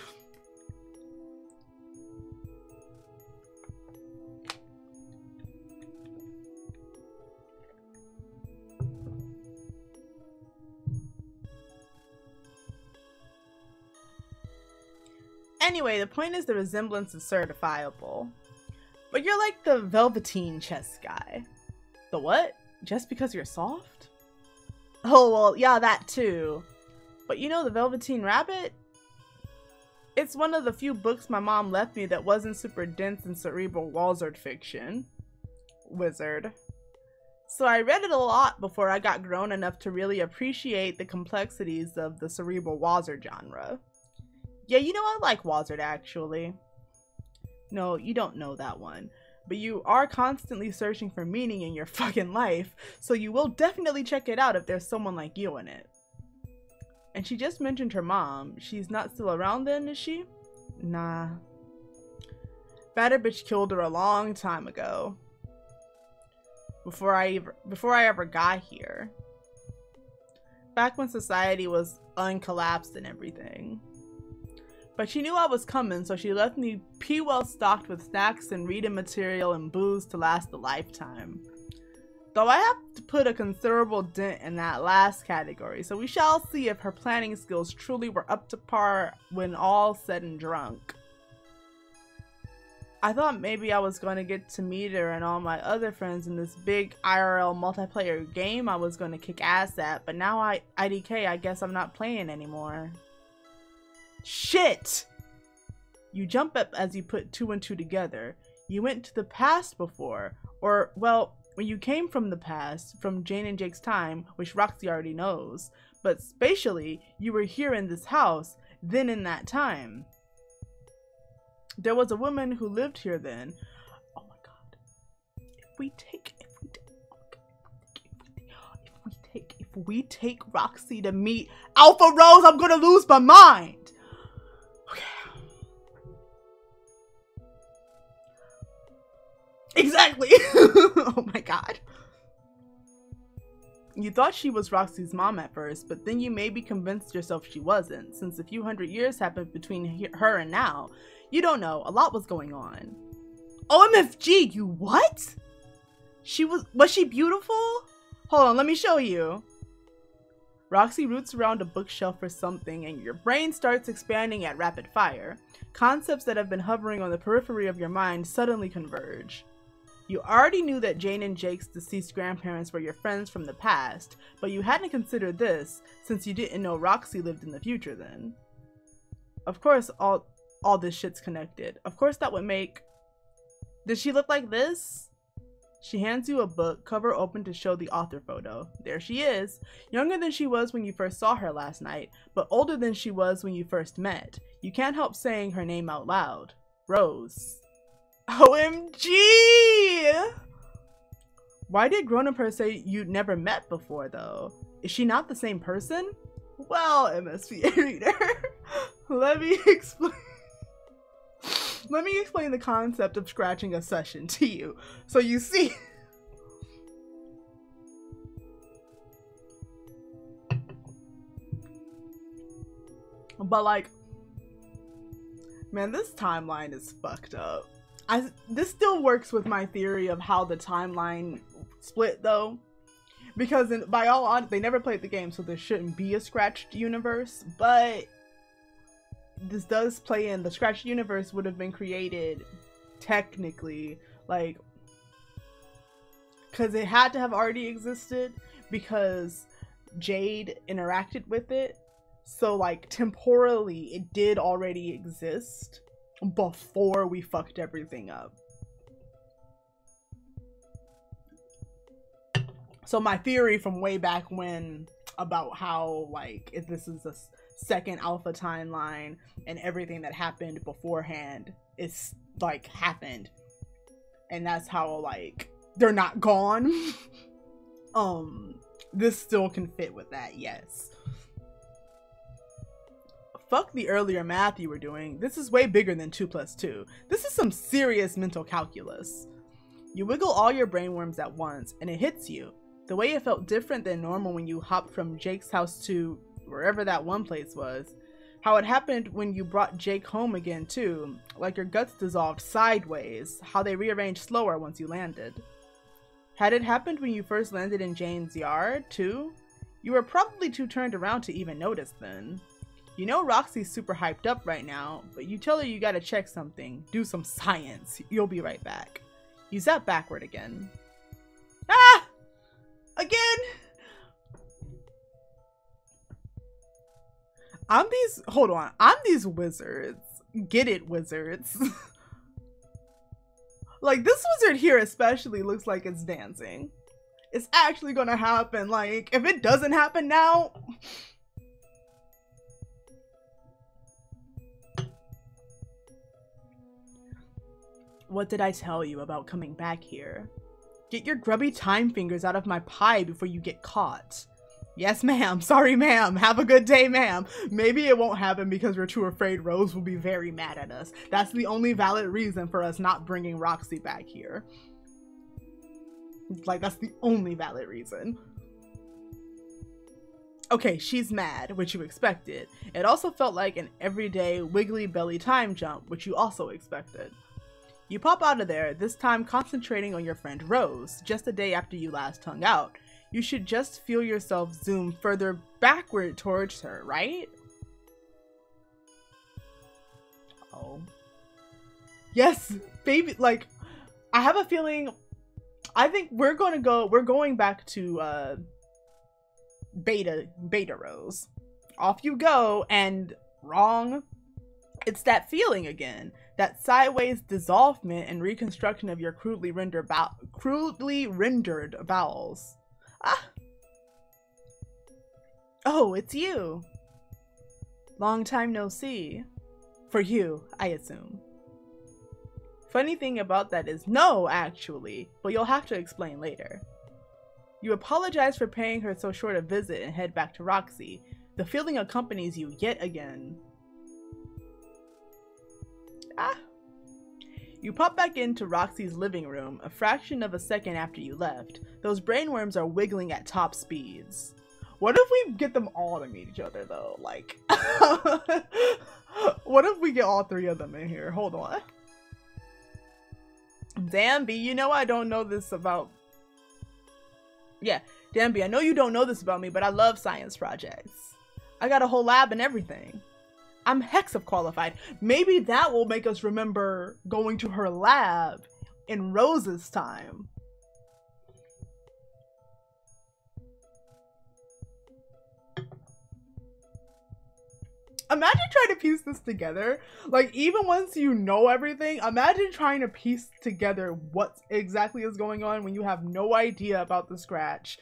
Anyway, the point is the resemblance is certifiable. But you're like the Velveteen chess guy. The what? Just because you're soft? Oh, well, yeah, that too. But you know the Velveteen Rabbit? It's one of the few books my mom left me that wasn't super dense and cerebral wizard fiction. So I read it a lot before I got grown enough to really appreciate the complexities of the cerebral wizard genre. Yeah, you know, I like wizard actually. No, you don't know that one. But you are constantly searching for meaning in your fucking life, so you will definitely check it out if there's someone like you in it. And she just mentioned her mom. She's not still around then, is she? Nah. Batter bitch killed her a long time ago. Before I ever got here. Back when society was uncollapsed and everything. But she knew I was coming, so she left me well stocked with snacks and reading material and booze to last a lifetime. Though I have to put a considerable dent in that last category, so we shall see if her planning skills truly were up to par when all said and drunk. I thought maybe I was going to get to meet her and all my other friends in this big IRL multiplayer game I was going to kick ass at, but now IDK, I guess I'm not playing anymore. Shit! You jump up as you put two and two together. You went to the past before, or, well, when you came from the past, from Jane and Jake's time, which Roxy already knows, but spatially, you were here in this house, then in that time. There was a woman who lived here then. Oh my god. If we take Roxy to meet Alpha Rose, I'm gonna lose my mind! Okay. Exactly. Oh my god. You thought she was Roxy's mom at first, but then you maybe convinced yourself she wasn't, since a few hundred years happened between her and now. You don't know, a lot was going on. OMFG, you what? Was she beautiful? Hold on, let me show you. Roxy roots around a bookshelf for something and your brain starts expanding at rapid fire. Concepts that have been hovering on the periphery of your mind suddenly converge. You already knew that Jane and Jake's deceased grandparents were your friends from the past, but you hadn't considered this since you didn't know Roxy lived in the future then. Of course, all this shit's connected. Of course that would make... Does she look like this? She hands you a book, cover open to show the author photo. There she is, younger than she was when you first saw her last night, but older than she was when you first met. You can't help saying her name out loud. Rose. OMG! Why did grown-up her say you'd never met before though? Is she not the same person? Well, MSP reader, let me explain the concept of scratching a session to you. So you see, but like, man, this timeline is fucked up. This still works with my theory of how the timeline split though, because by all odds they never played the game, so there shouldn't be a scratched universe, but this does play in. The scratched universe would have been created technically, like, because it had to have already existed because Jade interacted with it, so like temporally it did already exist before we fucked everything up. So my theory from way back when about how like if this is a second alpha timeline and everything that happened beforehand is like happened, and that's how like they're not gone. This still can fit with that, yes. Fuck the earlier math you were doing. This is way bigger than 2 + 2. This is some serious mental calculus. You wiggle all your brainworms at once, and it hits you. The way it felt different than normal when you hopped from Jake's house to wherever that one place was. How it happened when you brought Jake home again too. Like your guts dissolved sideways. How they rearranged slower once you landed. Had it happened when you first landed in Jane's yard too? You were probably too turned around to even notice then. You know Roxy's super hyped up right now, but you tell her you gotta check something, do some science. You'll be right back. You zap backward again. Ah! Again! I'm these wizards. Get it, wizards. Like, this wizard here especially looks like it's dancing. It's actually gonna happen. Like, if it doesn't happen now... What did I tell you about coming back here? Get your grubby time fingers out of my pie before you get caught. Yes, ma'am. Sorry, ma'am. Have a good day, ma'am. Maybe it won't happen because we're too afraid Rose will be very mad at us. That's the only valid reason for us not bringing Roxy back here. Like, that's the only valid reason. Okay, she's mad, which you expected. It also felt like an everyday wiggly belly time jump, which you also expected. You pop out of there, this time concentrating on your friend Rose, just a day after you last hung out. You should just feel yourself zoom further backward towards her, right? Oh. Yes, baby, like, I have a feeling, I think we're going back to, Beta Rose. Off you go, and wrong. It's that feeling again. That sideways dissolvement and reconstruction of your crudely rendered bowels. Ah. Oh, it's you. Long time no see. For you, I assume. Funny thing about that is no, actually, but you'll have to explain later. You apologize for paying her so short a visit and head back to Roxy. The feeling accompanies you yet again. Ah. You pop back into Roxy's living room a fraction of a second after you left. Those brainworms are wiggling at top speeds. What if we get them all to meet each other though? Like, what if we get all three of them in here? Hold on. Danby, you know I don't know this about... Yeah, Danby, I know you don't know this about me, but I love science projects. I got a whole lab and everything. I'm hexa qualified. Maybe that will make us remember going to her lab in Rose's time. Imagine trying to piece this together. Like, even once you know everything, imagine trying to piece together what exactly is going on when you have no idea about the scratch.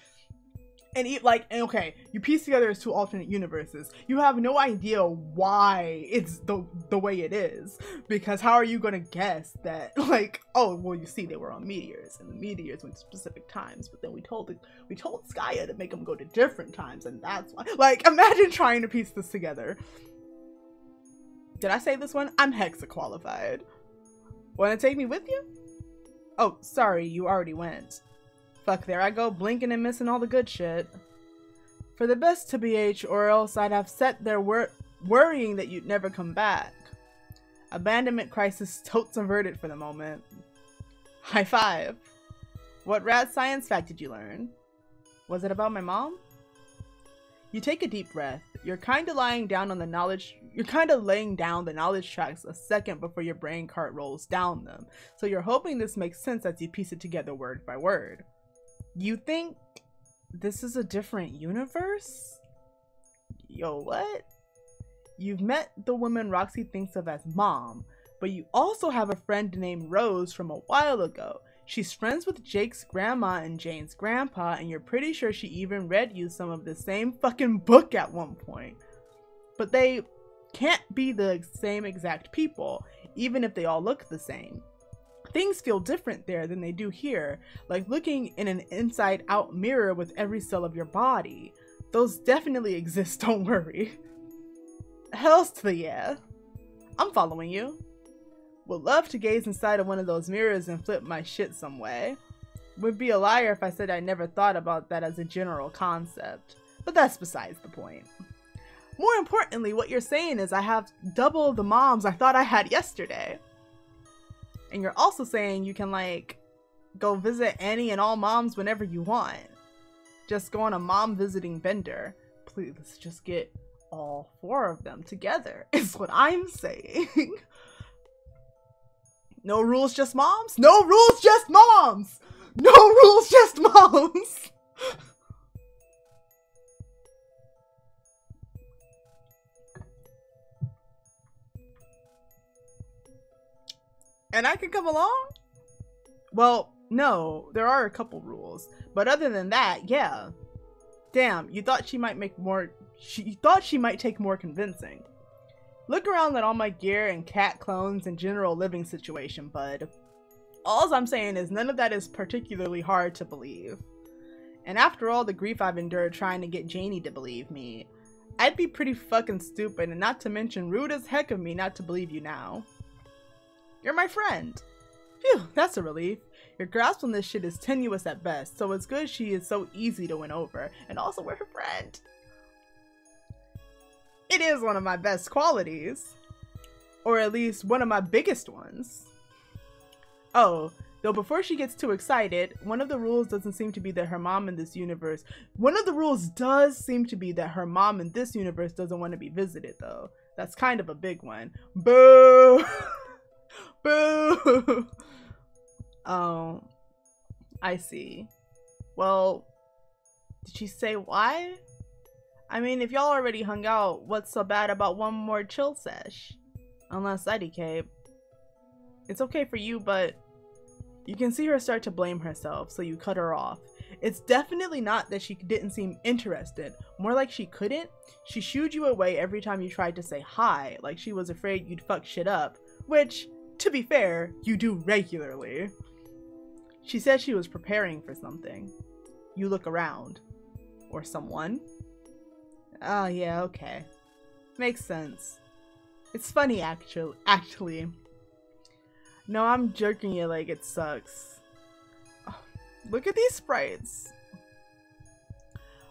And okay, you piece together as two alternate universes. You have no idea why it's the way it is. Because how are you gonna guess that, like, oh, well, you see, they were on meteors, and the meteors went to specific times, but then we told Skya to make them go to different times, and that's why. Like, imagine trying to piece this together. Did I say this one? I'm hexa qualified. Wanna take me with you? Oh, sorry, you already went. Fuck, there I go, blinking and missing all the good shit. For the best to BH, or else I'd have sat there worrying that you'd never come back. Abandonment crisis totes averted for the moment. High five. What rad science fact did you learn? Was it about my mom? You take a deep breath. You're kind of laying down the knowledge tracks a second before your brain cart rolls down them. So you're hoping this makes sense as you piece it together word by word. You think this is a different universe? Yo, what? You've met the woman Roxy thinks of as mom, but you also have a friend named Rose from a while ago. She's friends with Jake's grandma and Jane's grandpa, and you're pretty sure she even read you some of the same fucking book at one point. But they can't be the same exact people, even if they all look the same. Things feel different there than they do here, like looking in an inside-out mirror with every cell of your body. Those definitely exist, don't worry. Hells to the yeah. I'm following you. Would love to gaze inside of one of those mirrors and flip my shit some way. Would be a liar if I said I never thought about that as a general concept, but that's besides the point. More importantly, what you're saying is I have double the moms I thought I had yesterday. And you're also saying you can, like, go visit any and all moms whenever you want. Just go on a mom visiting bender. Please, let's just get all four of them together, is what I'm saying. No rules, just moms? No rules, just moms! No rules, just moms! And I can come along? Well, no, there are a couple rules. But other than that, yeah. Damn, you thought she might take more convincing. Look around at all my gear and cat clones and general living situation, bud. All I'm saying is none of that is particularly hard to believe. And after all the grief I've endured trying to get Janie to believe me, I'd be pretty fucking stupid and not to mention rude as heck of me not to believe you now. You're my friend. Phew, that's a relief. Your grasp on this shit is tenuous at best, so it's good she is so easy to win over. And also we're her friend. It is one of my best qualities. Or at least one of my biggest ones. Oh, though before she gets too excited, one of the rules doesn't seem to be that her mom in this universe... One of the rules does seem to be that her mom in this universe doesn't want to be visited, though. That's kind of a big one. Boo! Boo! Oh, I see. Well, did she say why? I mean, if y'all already hung out, what's so bad about one more chill sesh? Unless I decay. It's okay for you, but you can see her start to blame herself, so you cut her off. It's definitely not that she didn't seem interested, more like she couldn't. She shooed you away every time you tried to say hi, like she was afraid you'd fuck shit up, which, to be fair, you do regularly. She said she was preparing for something. You look around. Or someone. Oh yeah, okay. Makes sense. It's funny actually. No, I'm jerking it like it sucks. Oh, look at these sprites.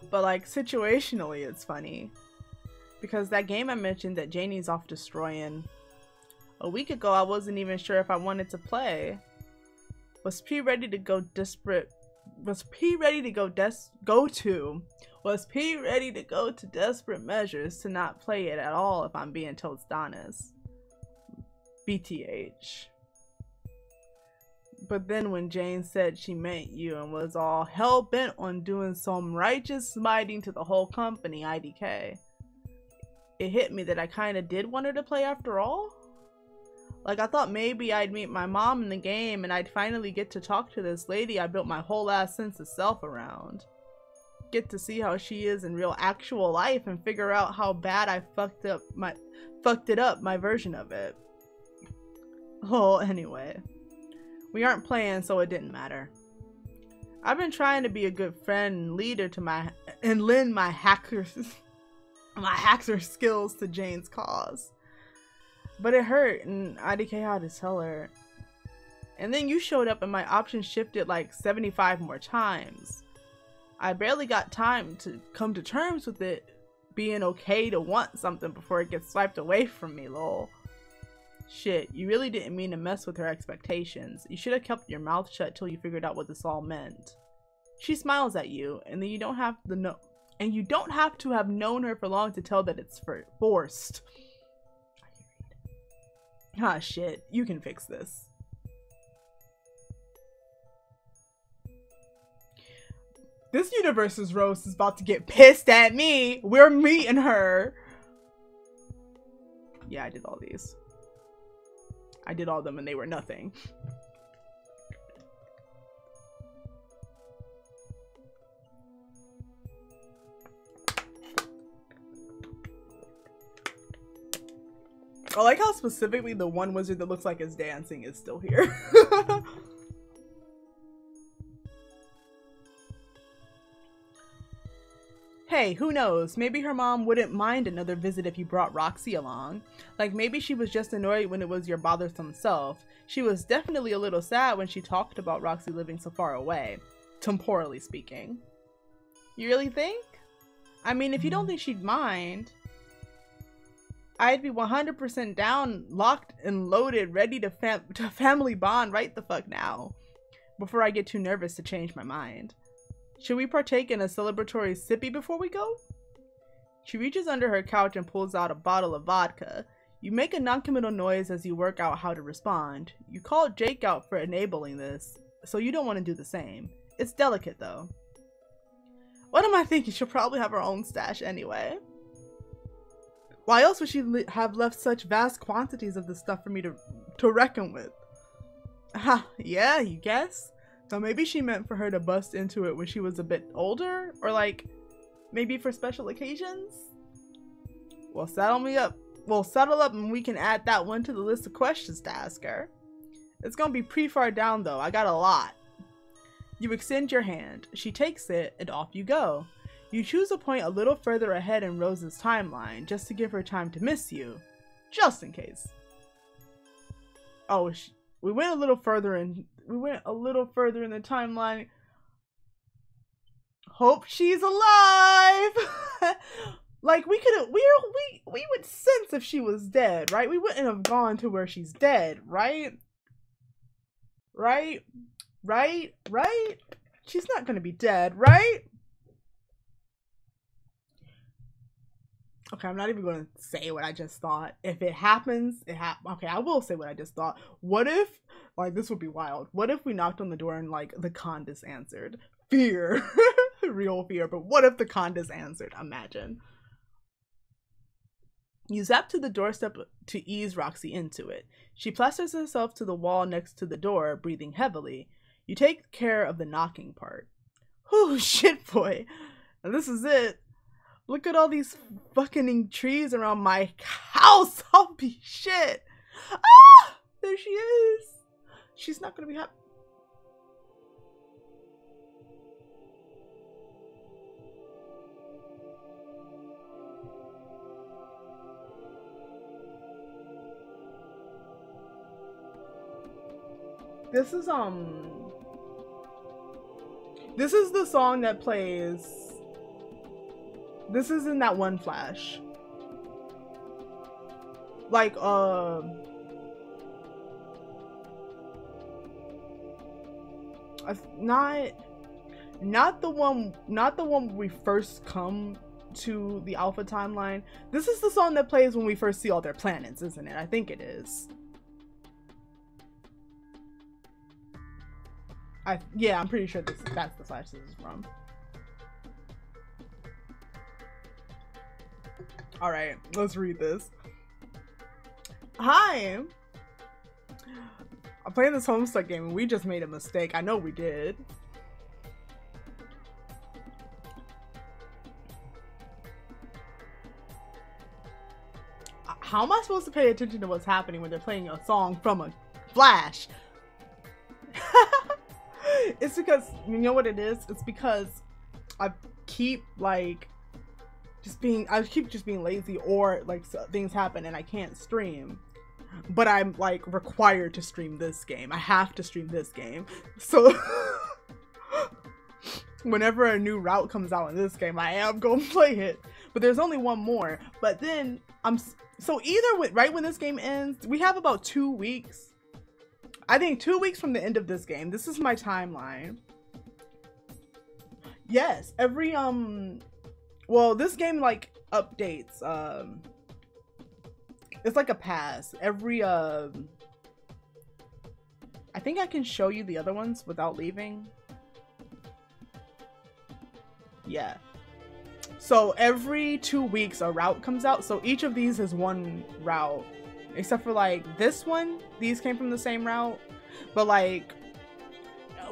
But like situationally, it's funny. Because that game I mentioned that Janie's off destroying, a week ago I wasn't even sure if I wanted to play. Was P ready to go desperate? Was P ready to go desperate measures to not play it at all, if I'm being told honest? BTH. But then when Jane said she meant you and was all hell-bent on doing some righteous smiting to the whole company, IDK, it hit me that I kinda did want her to play after all. Like, I thought maybe I'd meet my mom in the game and I'd finally get to talk to this lady I built my whole ass sense of self around. Get to see how she is in real actual life and figure out how bad I fucked it up, my version of it. Oh, anyway. We aren't playing, so it didn't matter. I've been trying to be a good friend and leader to lend my hacker skills to Jane's cause. But it hurt, and IDK had to tell her. And then you showed up and my options shifted like 75 more times. I barely got time to come to terms with it being okay to want something before it gets swiped away from me, lol. Shit, you really didn't mean to mess with her expectations. You should have kept your mouth shut till you figured out what this all meant. She smiles at you, and then you don't have to have known her for long to tell that it's forced. Ah, shit. You can fix this. This universe's roast is about to get pissed at me. We're meeting her. Yeah, I did all these. I did all of them and they were nothing. I like how specifically the one wizard that looks like it's dancing is still here. Hey, who knows? Maybe her mom wouldn't mind another visit if you brought Roxy along. Like, maybe she was just annoyed when it was your bothersome self. She was definitely a little sad when she talked about Roxy living so far away, temporally speaking. You really think? I mean, if you don't think she'd mind, I'd be 100% down, locked and loaded, ready to family bond right the fuck now, before I get too nervous to change my mind. Should we partake in a celebratory sippy before we go? She reaches under her couch and pulls out a bottle of vodka. You make a non-committal noise as you work out how to respond. You call Jake out for enabling this, so you don't want to do the same. It's delicate though. What am I thinking? She'll probably have her own stash anyway. Why else would she have left such vast quantities of this stuff for me to reckon with? Ha, yeah, you guess? So maybe she meant for her to bust into it when she was a bit older? Or like, maybe for special occasions? Well, settle up and we can add that one to the list of questions to ask her. It's gonna be pretty far down though, I got a lot. You extend your hand. She takes it and off you go. You choose a point a little further ahead in Rose's timeline just to give her time to miss you. Just in case. Oh, we went a little further in the timeline. Hope she's alive. Like we would sense if she was dead, right? We wouldn't have gone to where she's dead, right? Right? She's not gonna be dead, right? Okay, I'm not even going to say what I just thought. If it happens, okay, I will say what I just thought. What if, like, this would be wild. What if we knocked on the door and, like, the Condis answered? Fear. Real fear. But what if the Condis answered? Imagine. You zap to the doorstep to ease Roxy into it. She plasters herself to the wall next to the door, breathing heavily. You take care of the knocking part. Whew, shit, boy. And this is it. Look at all these fucking trees around my house. I'll be shit. Ah! There she is. She's not gonna be happy. This is this is the song that plays. This is in that one flash. Like not the one when we first come to the alpha timeline. This is the song that plays when we first see all their planets, isn't it? I think it is. Yeah, I'm pretty sure that's the flash this is from. All right, let's read this. Hi, I'm playing this Homestuck game and we just made a mistake. I know we did. How am I supposed to pay attention to what's happening when they're playing a song from a flash? It's because, you know what it is? It's because I keep like just being lazy, or like things happen and I can't stream. But I'm like required to stream this game. I have to stream this game. So whenever a new route comes out in this game, I am gonna play it. But there's only one more. But then so either right when this game ends, we have about 2 weeks. I think 2 weeks from the end of this game. This is my timeline. Yes, every well, this game like updates. It's like a pass. Every I think I can show you the other ones without leaving. Yeah. So every 2 weeks a route comes out. So each of these is one route. Except for like this one, these came from the same route. But like,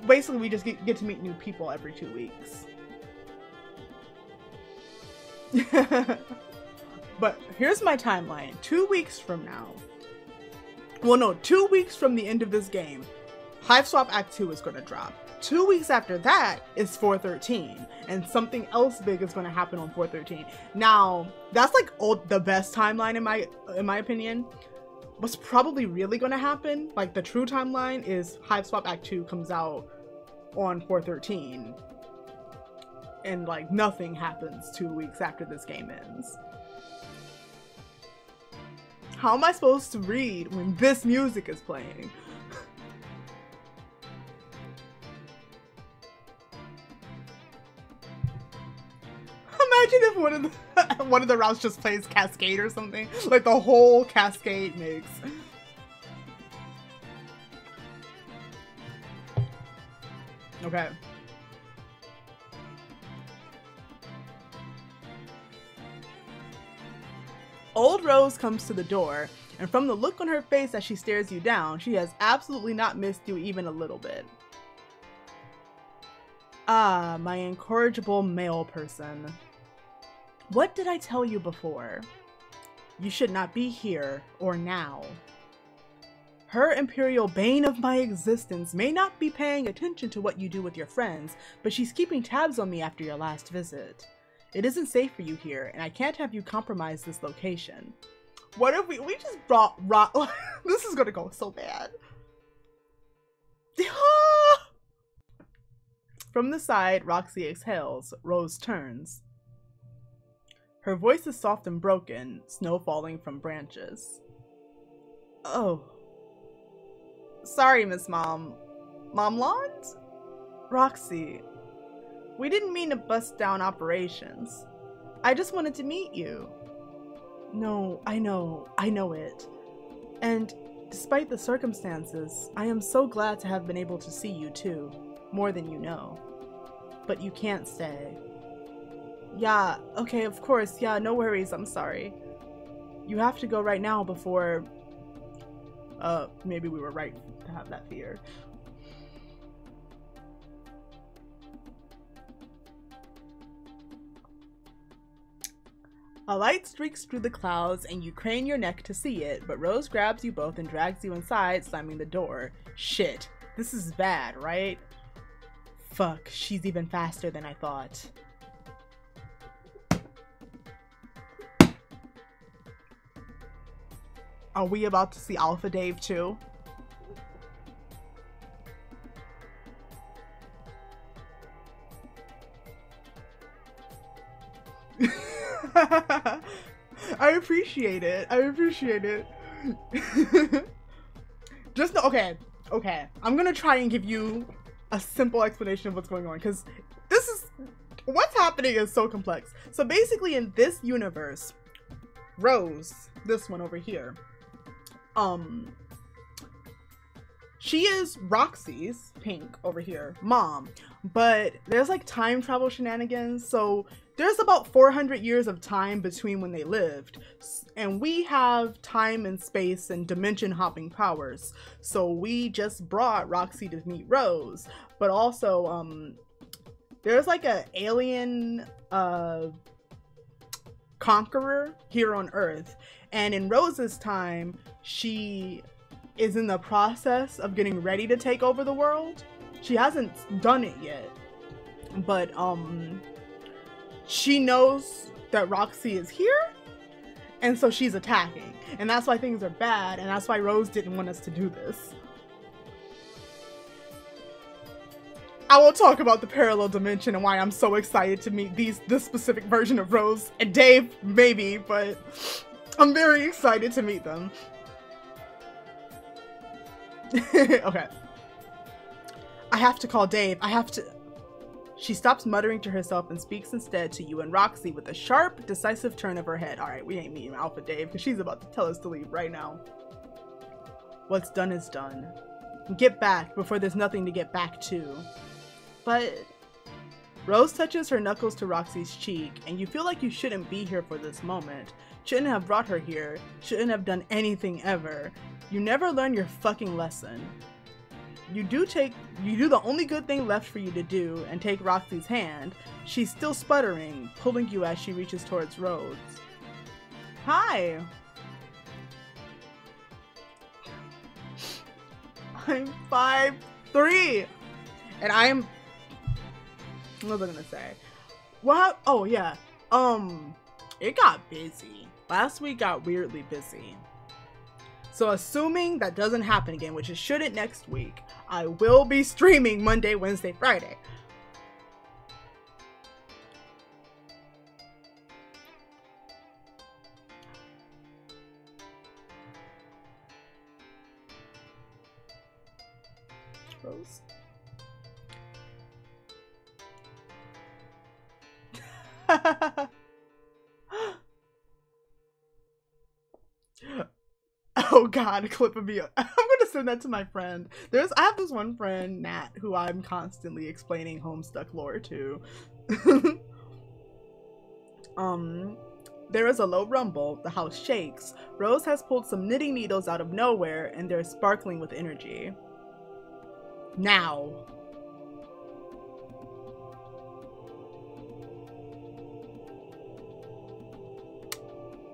basically we just get to meet new people every 2 weeks. But here's my timeline. 2 weeks from now. Well, no, 2 weeks from the end of this game, Hive Swap Act 2 is going to drop. 2 weeks after that is 413, and something else big is going to happen on 413. Now, that's like the best timeline in my opinion. What's probably really going to happen, like the true timeline, is Hive Swap Act 2 comes out on 413, and like nothing happens 2 weeks after this game ends. How am I supposed to read when this music is playing? Imagine if one of the routes just plays Cascade or something, like the whole Cascade mix. Okay. Old Rose comes to the door, and from the look on her face as she stares you down, she has absolutely not missed you even a little bit. Ah, my incorrigible male person. What did I tell you before? You should not be here, or now. Her imperial bane of my existence may not be paying attention to what you do with your friends, but she's keeping tabs on me after your last visit. It isn't safe for you here, and I can't have you compromise this location. What if we just brought this is gonna go so bad. From the side, Roxy exhales. Rose turns. Her voice is soft and broken, snow falling from branches. Oh. Sorry, Miss Mom. Mom Lalonde? Roxy. We didn't mean to bust down operations. I just wanted to meet you. No, I know it. And despite the circumstances, I am so glad to have been able to see you too, more than you know. But you can't stay. Yeah, okay, of course, yeah, no worries, I'm sorry. You have to go right now before... maybe we were right to have that fear. A light streaks through the clouds and you crane your neck to see it, but Rose grabs you both and drags you inside, slamming the door. Shit, this is bad, right? Fuck, she's even faster than I thought. Are we about to see Alpha Dave too? appreciate it. I appreciate it. Just okay. I'm gonna try and give you a simple explanation of what's going on, because what's happening is so complex. So basically, in this universe, Rose, this one over here, she is Roxy's, Pink over here, mom, but there's like time travel shenanigans. So there's about 400 years of time between when they lived, and we have time and space and dimension hopping powers. So we just brought Roxy to meet Rose, but also there's like a alien conqueror here on Earth, and in Rose's time, she is in the process of getting ready to take over the world. She hasn't done it yet, but she knows that Roxy is here, and so she's attacking, and that's why things are bad, and that's why Rose didn't want us to do this. I will talk about the parallel dimension and why I'm so excited to meet this specific version of Rose and Dave, maybe, but I'm very excited to meet them. Okay. I have to call Dave. She stops muttering to herself and speaks instead to you and Roxy with a sharp, decisive turn of her head. All right, we ain't meeting Alpha Dave because she's about to tell us to leave right now. What's done is done. Get back before there's nothing to get back to. But Rose touches her knuckles to Roxy's cheek, and you feel like you shouldn't be here for this moment. Shouldn't have brought her here. Shouldn't have done anything ever. You never learn your fucking lesson. You do the only good thing left for you to do and take Roxy's hand. She's still sputtering, pulling you as she reaches towards Rose. Hi. I'm 5'3", and I'm. What was I gonna say? What? Oh yeah. It got busy. Last week got weirdly busy. So assuming that doesn't happen again, which it shouldn't next week, I will be streaming Monday, Wednesday, Friday. Rose. Oh god, a clip of me. I'm gonna send that to my friend. I have this one friend, Nat, who I'm constantly explaining Homestuck lore to. There is a low rumble, the house shakes. Rose has pulled some knitting needles out of nowhere, and they're sparkling with energy. Now.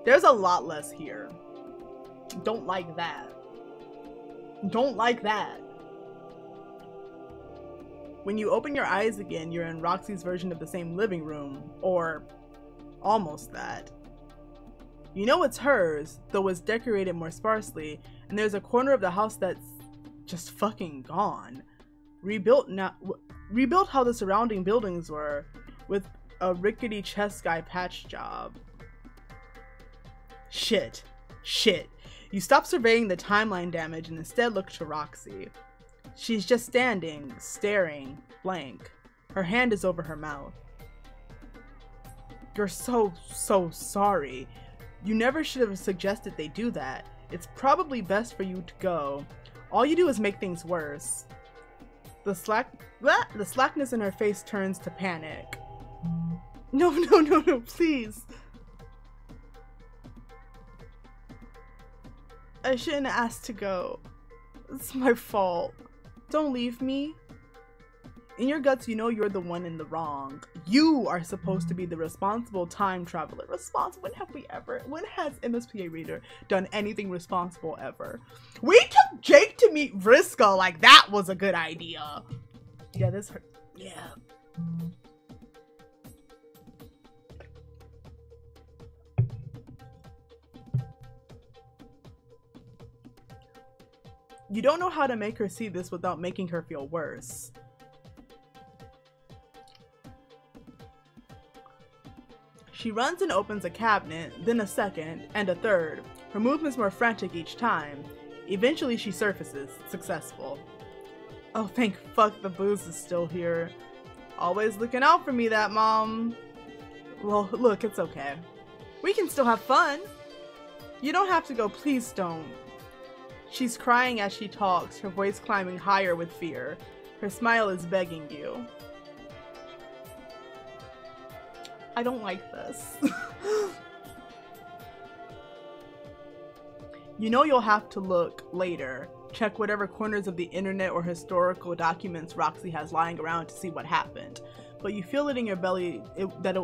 There's a lot less here. Don't like that. Don't like that. When you open your eyes again, you're in Roxy's version of the same living room, or almost that. You know it's hers, though it's decorated more sparsely, and there's a corner of the house that's just fucking gone. Rebuilt how the surrounding buildings were, with a rickety chest guy patch job. Shit. You stop surveying the timeline damage and instead look to Roxy. She's just standing, staring, blank. Her hand is over her mouth. You're so sorry. You never should have suggested they do that. It's probably best for you to go. All you do is make things worse. The slackness in her face turns to panic. No, please. I shouldn't have asked to go. It's my fault. Don't leave me. In your guts, you know you're the one in the wrong. You are supposed to be the responsible time traveler. Responsible? When has MSPA Reader done anything responsible ever? We took Jake to meet Vriska, like that was a good idea. Yeah, this hurt. Yeah. You don't know how to make her see this without making her feel worse. She runs and opens a cabinet, then a second, and a third, her movements more frantic each time. Eventually she surfaces, successful. Oh, thank fuck the booze is still here. Always looking out for me, that mom. Well, look, it's okay. We can still have fun. You don't have to go, please don't. She's crying as she talks, her voice climbing higher with fear. Her smile is begging you. I don't like this. You know you'll have to look later. Check whatever corners of the internet or historical documents Roxy has lying around to see what happened. But you feel it in your belly that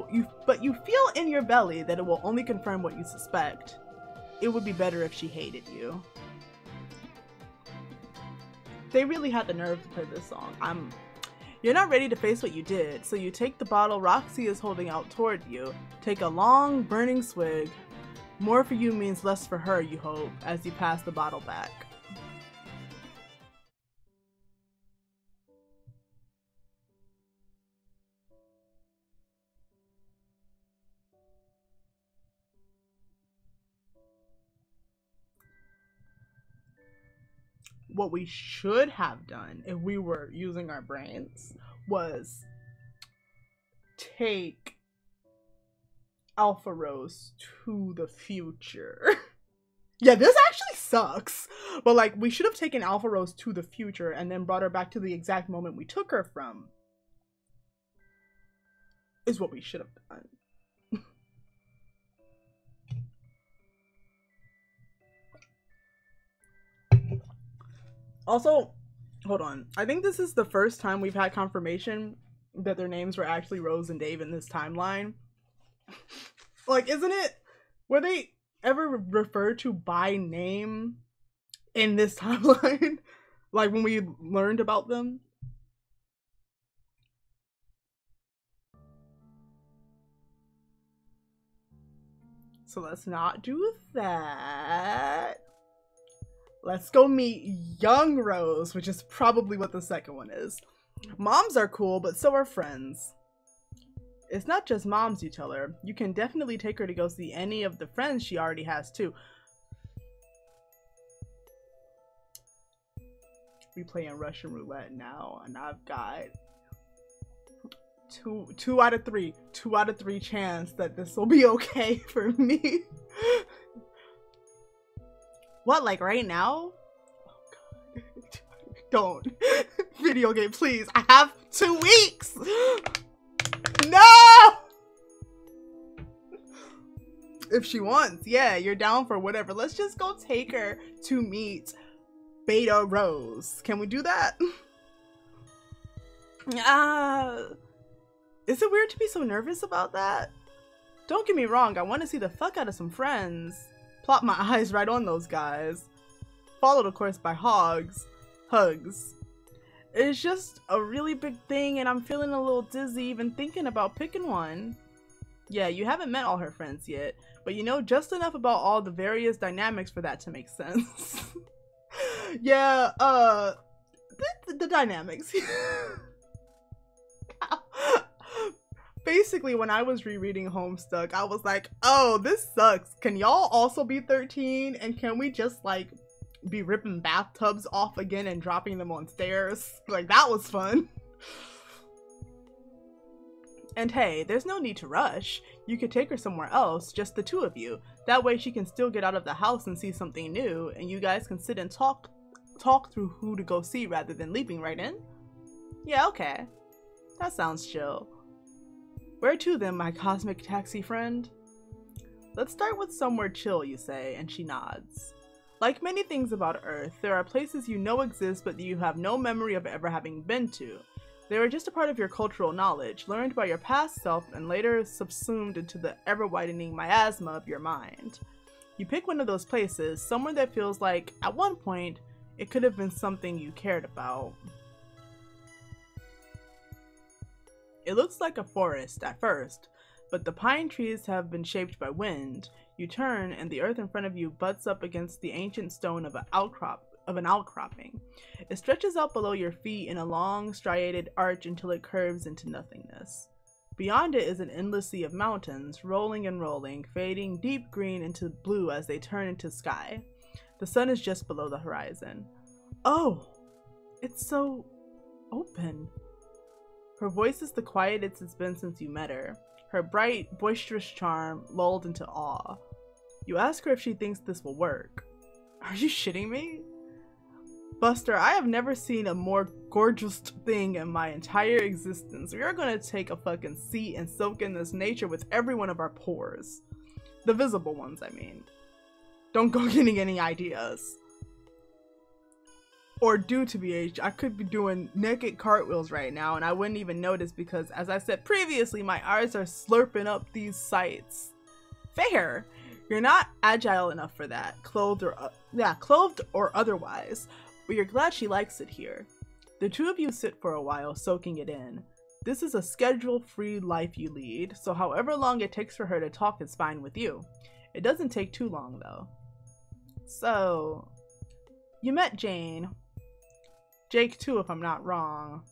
it will only confirm what you suspect. It would be better if she hated you. They really had the nerve to play this song. You're not ready to face what you did, so you take the bottle Roxy is holding out toward you. Take a long, burning swig. More for you means less for her, you hope, as you pass the bottle back. What we should have done if we were using our brains was take Alpha Rose to the future. Yeah, this actually sucks. But like, we should have taken Alpha Rose to the future and then brought her back to the exact moment we took her from. Is what we should have done. Also, hold on. I think this is the first time we've had confirmation that their names were actually Rose and Dave in this timeline. Like, isn't it? Were they ever referred to by name in this timeline? Like when we learned about them? So let's not do that. Let's go meet young Rose, which is probably what the second one is. Moms are cool, but so are friends. It's not just moms, you tell her. You can definitely take her to go see any of the friends she already has too. We playing Russian roulette now, and I've got two out of three chance that this will be okay for me. What, like right now? Oh god. Don't. Video game, please. I have 2 weeks! No! If she wants, yeah, you're down for whatever. Let's just go take her to meet Beta Rose. Can we do that? Is it weird to be so nervous about that? Don't get me wrong, I want to see the fuck out of some friends. Plop my eyes right on those guys. Followed, of course, by hugs. It's just a really big thing and I'm feeling a little dizzy even thinking about picking one. Yeah, you haven't met all her friends yet, but you know just enough about all the various dynamics for that to make sense. Yeah, the dynamics. Basically, when I was rereading Homestuck, I was like, oh, this sucks. Can y'all also be 13? And can we just, like, be ripping bathtubs off again and dropping them on stairs? Like, that was fun. And hey, there's no need to rush. You could take her somewhere else, just the two of you. That way she can still get out of the house and see something new, and you guys can sit and talk through who to go see rather than leaping right in. Yeah, okay. That sounds chill. Where to then, my cosmic taxi friend? Let's start with somewhere chill, you say, and she nods. Like many things about Earth, there are places you know exist but you have no memory of ever having been to. They are just a part of your cultural knowledge, learned by your past self and later subsumed into the ever-widening miasma of your mind. You pick one of those places, somewhere that feels like, at one point, it could have been something you cared about. It looks like a forest at first, but the pine trees have been shaped by wind. You turn, and the earth in front of you butts up against the ancient stone of an outcropping. It stretches out below your feet in a long, striated arch until it curves into nothingness. Beyond it is an endless sea of mountains, rolling and rolling, fading deep green into blue as they turn into sky. The sun is just below the horizon. Oh, it's so open. Her voice is the quietest it's been since you met her. Her bright, boisterous charm lulled into awe. You ask her if she thinks this will work. Are you shitting me? Buster, I have never seen a more gorgeous thing in my entire existence. We are gonna take a fucking seat and soak in this nature with every one of our pores. The visible ones, I mean. Don't go getting any ideas. Or due to BH, I could be doing naked cartwheels right now and I wouldn't even notice because, as I said previously, my eyes are slurping up these sights. Fair. You're not agile enough for that, clothed or otherwise, but you're glad she likes it here. The two of you sit for a while, soaking it in. This is a schedule-free life you lead, so however long it takes for her to talk is fine with you. It doesn't take too long, though. So, you met Jane. Jake too, if I'm not wrong.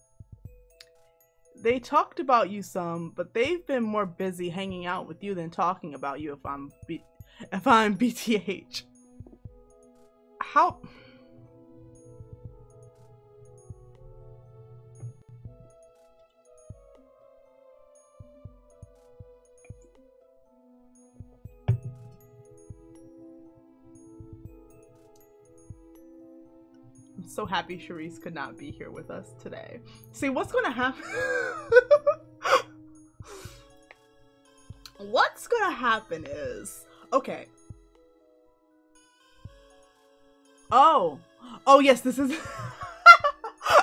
They talked about you some, but they've been more busy hanging out with you than talking about you if I'm BTH. How? I'm so happy Charisse could not be here with us today. See, what's gonna happen? What's gonna happen is, okay. Oh yes, this is,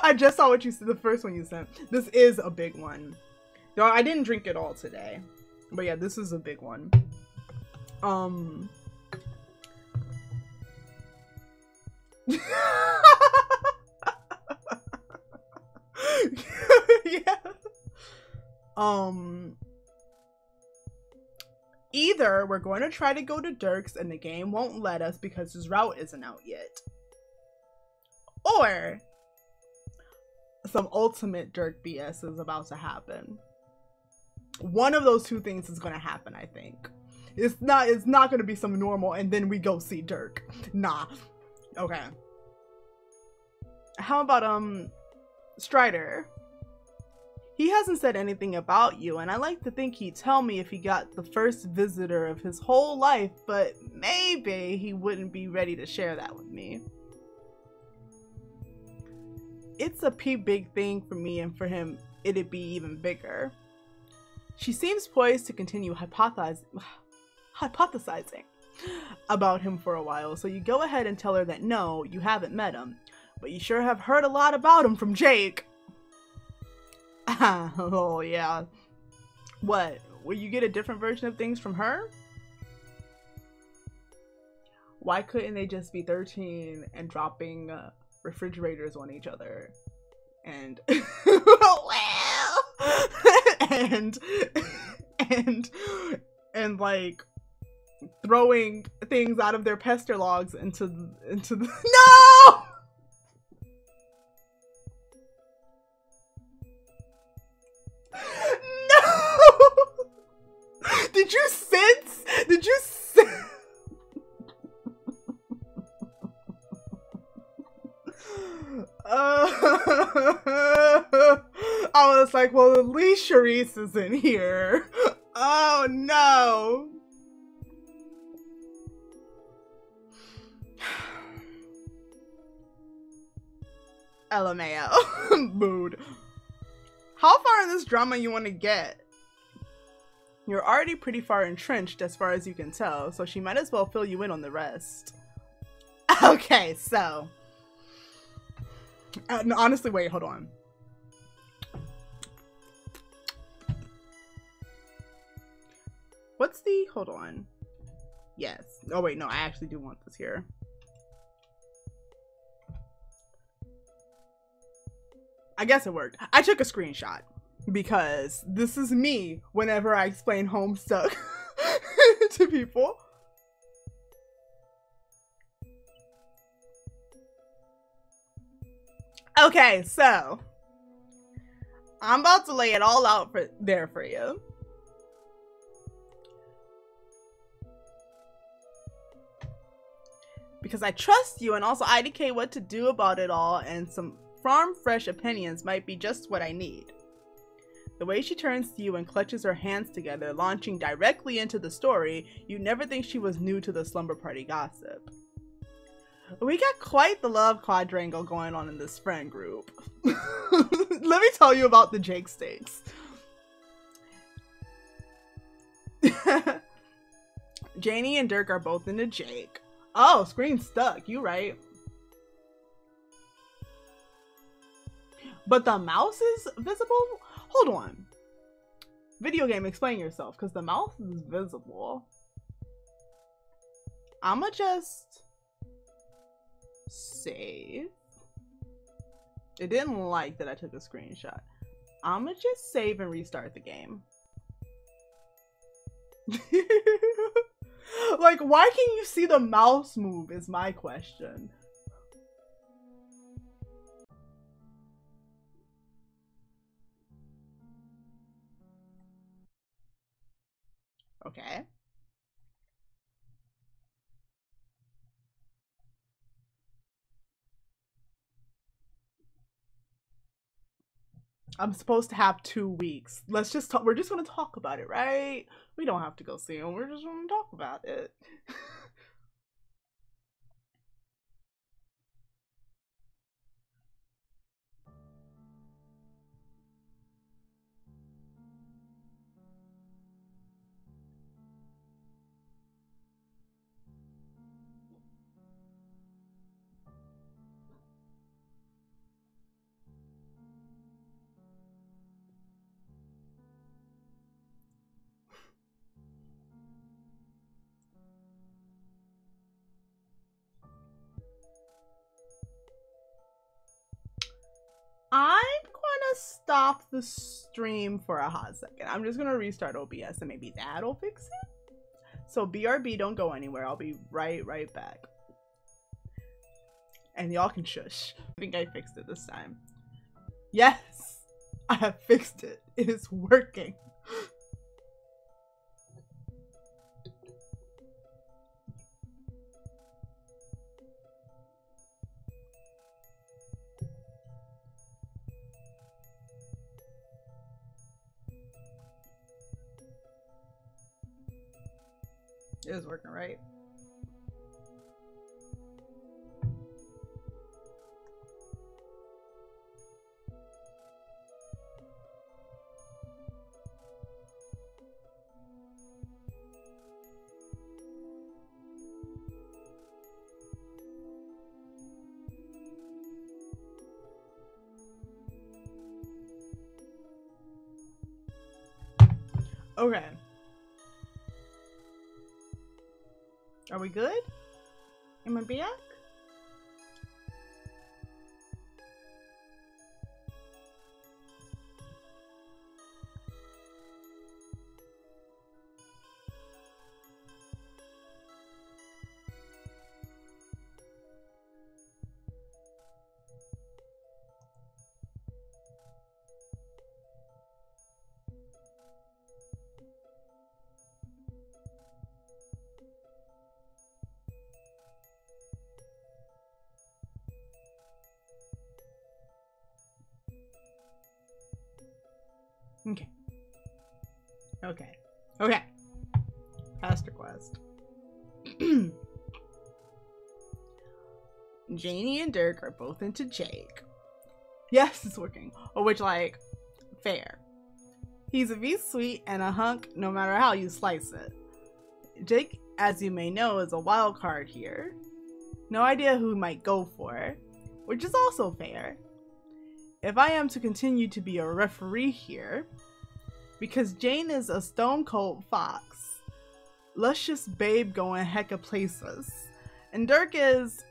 I just saw what you said, the first one you sent. This is a big one. No, I didn't drink it all today, but yeah, this is a big one. Yeah. Either we're going to try to go to Dirk's and the game won't let us because his route isn't out yet, or some ultimate Dirk BS is about to happen. One of those two things is going to happen, I think. It's not going to be some normal and then we go see Dirk. Nah. Okay. How about Strider? He hasn't said anything about you, and I like to think he'd tell me if he got the first visitor of his whole life, but maybe he wouldn't be ready to share that with me. It's a big thing for me, and for him, it'd be even bigger. She seems poised to continue hypothesizing about him for a while, so you go ahead and tell her that no, you haven't met him, but you sure have heard a lot about him from Jake. Oh yeah. What? Will you get a different version of things from her? Why couldn't they just be 13 and dropping refrigerators on each other? And well, and like throwing things out of their pester logs into the no! Did you sense? I was like, well, at least Charisse is in here. Oh no. LMAO. Mood. How far in this drama you want to get? You're already pretty far entrenched as far as you can tell, so she might as well fill you in on the rest. Okay, so. No, honestly, wait, hold on. What's the, hold on. Yes. Oh wait, no, I actually do want this here. I guess it worked. I took a screenshot because this is me whenever I explain Homestuck to people. Okay, so I'm about to lay it all out for you. Because I trust you, and also IDK what to do about it all, and some farm fresh opinions might be just what I need. The way she turns to you and clutches her hands together, launching directly into the story, you'd never think she was new to the slumber party gossip. We got quite the love quadrangle going on in this friend group. Let me tell you about the Jake stakes. Janie and Dirk are both into Jake. Oh, screen stuck. You right. But the mouse is visible? Hold on. Video game, explain yourself, because the mouse is visible. I'ma just save. It didn't like that I took a screenshot. I'ma just save and restart the game. Like, why can you see the mouse move is my question. Okay. I'm supposed to have 2 weeks. Let's just talk. We're just gonna talk about it, right? We don't have to go see him. We're just gonna talk about it. I'm gonna stop the stream for a hot second. I'm just gonna restart OBS and maybe that'll fix it. So BRB, don't go anywhere. I'll be right back. And y'all can shush. I think I fixed it this time. Yes, I have fixed it. It is working. It is working, right? Okay. Are we good? Am I back? Okay. Okay. Okay. Pesterquest. Janie and Dirk are both into Jake. Yes, it's working. Oh, which, like, fair. He's a V-sweet and a hunk no matter how you slice it. Jake, as you may know, is a wild card here. No idea who he might go for, which is also fair. If I am to continue to be a referee here, because Jane is a stone cold fox, luscious babe going hecka places, and Dirk is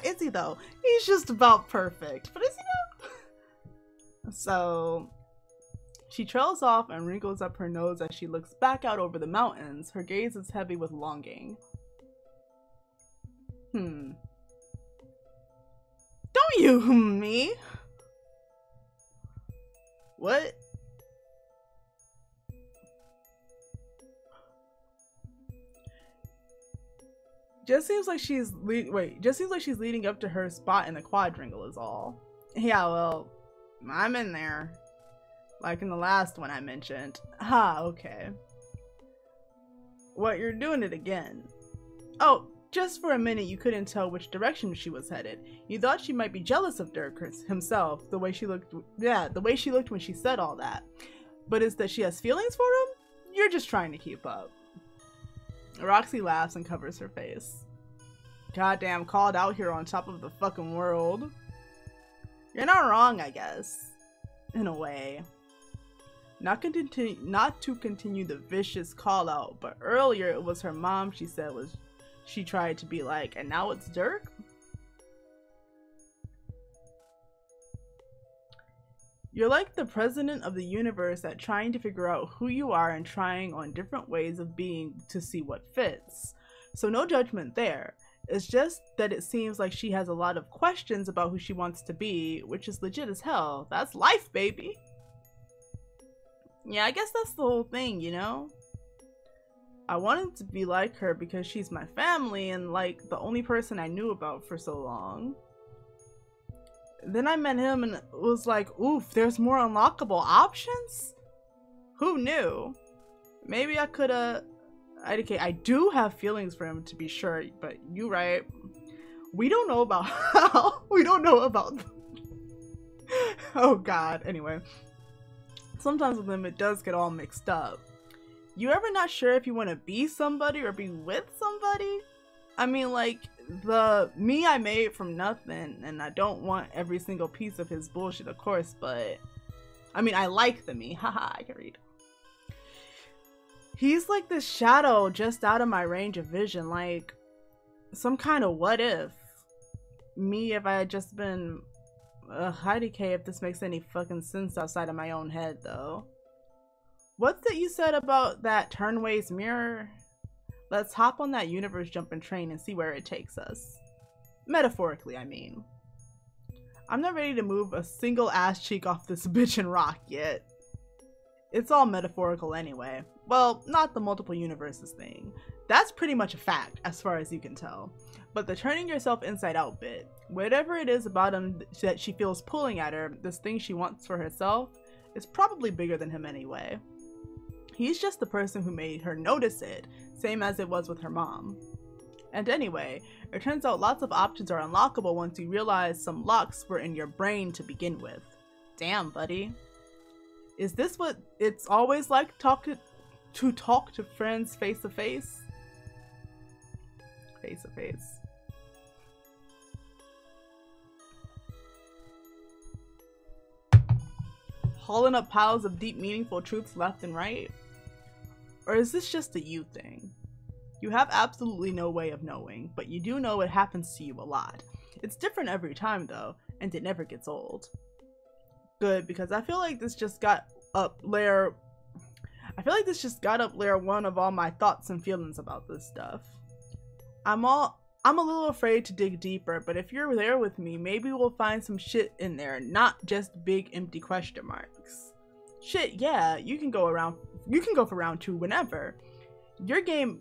is he though? He's just about perfect, but is he though? So she trails off and wrinkles up her nose as she looks back out over the mountains. Her gaze is heavy with longing. Don't you me? What? Just seems like she's leading up to her spot in the quadrangle is all. Yeah, well, I'm in there. Like in the last one I mentioned. Ha, okay. What, you're doing it again? Oh, just for a minute you couldn't tell which direction she was headed. You thought she might be jealous of Dirk himself, the way she looked when she said all that. But is that she has feelings for him? You're just trying to keep up. Roxy laughs and covers her face. Goddamn, called out here on top of the fucking world. You're not wrong, I guess. In a way. Not to continue the vicious call out, but earlier it was her mom she said she tried to be like, and now it's Dirk? You're like the president of the universe at trying to figure out who you are and trying on different ways of being to see what fits. So no judgment there. It's just that it seems like she has a lot of questions about who she wants to be, which is legit as hell. That's life, baby. Yeah, I guess that's the whole thing, you know? I wanted to be like her because she's my family and like the only person I knew about for so long. Then I met him and it was like, oof, there's more unlockable options? Who knew? Maybe I could've... I do have feelings for him to be sure, but you right. We don't know about how. We don't know about... Oh god, anyway. Sometimes with them it does get all mixed up. You ever not sure if you want to be somebody or be with somebody? I mean, like, the me I made from nothing, and I don't want every single piece of his bullshit, of course, but I mean, I like the me. Haha, I can read. He's like this shadow just out of my range of vision, like some kind of what if. Me if I had just been IDK, if this makes any fucking sense outside of my own head, though. What's it you said about that Turnway's mirror? Let's hop on that universe jumping train and see where it takes us. Metaphorically, I mean. I'm not ready to move a single ass cheek off this bitch and rock yet. It's all metaphorical anyway. Well, not the multiple universes thing. That's pretty much a fact, as far as you can tell. But the turning yourself inside out bit, whatever it is about him that she feels pulling at her, this thing she wants for herself, is probably bigger than him anyway. He's just the person who made her notice it, same as it was with her mom. And anyway, it turns out lots of options are unlockable once you realize some locks were in your brain to begin with. Damn, buddy. Is this what it's always like to talk to friends face to face? Face to face. Hauling up piles of deep, meaningful truths left and right? Or is this just a you thing? You have absolutely no way of knowing, but you do know it happens to you a lot. It's different every time though, and it never gets old. Good, because I feel like this just got up layer 1 of all my thoughts and feelings about this stuff. I'm a little afraid to dig deeper, but if you're there with me, maybe we'll find some shit in there, not just big empty question marks. Shit, yeah, you can go for round 2 whenever. Your game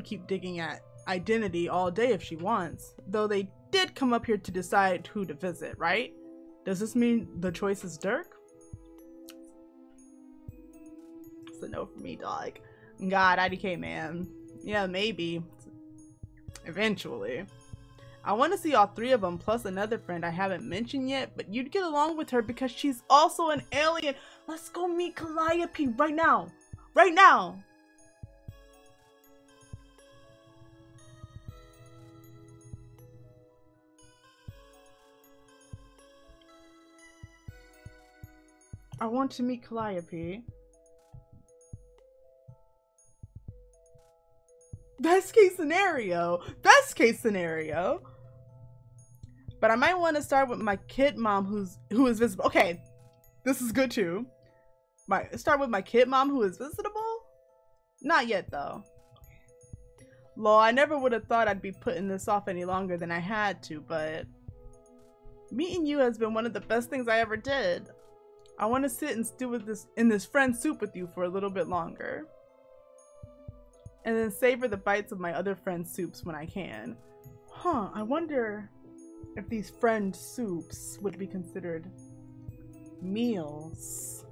keep digging at identity all day if she wants, though they did come up here to decide who to visit, right? Does this mean the choice is Dirk? It's a no for me, dog. God, IDK, man. Yeah, maybe. Eventually. I want to see all 3 of them, plus another friend I haven't mentioned yet, but you'd get along with her because she's also an alien. Let's go meet Calliope right now. Right now! I want to meet Calliope. Best case scenario. Best case scenario. But I might want to start with my kid mom who is visible. Okay, this is good too. Start with my kid mom who is visitable? Not yet though. Lol, I never would have thought I'd be putting this off any longer than I had to, but meeting you has been one of the best things I ever did. I want to sit and stew with in this friend soup with you for a little bit longer. And then savor the bites of my other friend soups when I can. Huh, I wonder if these friend soups would be considered meals.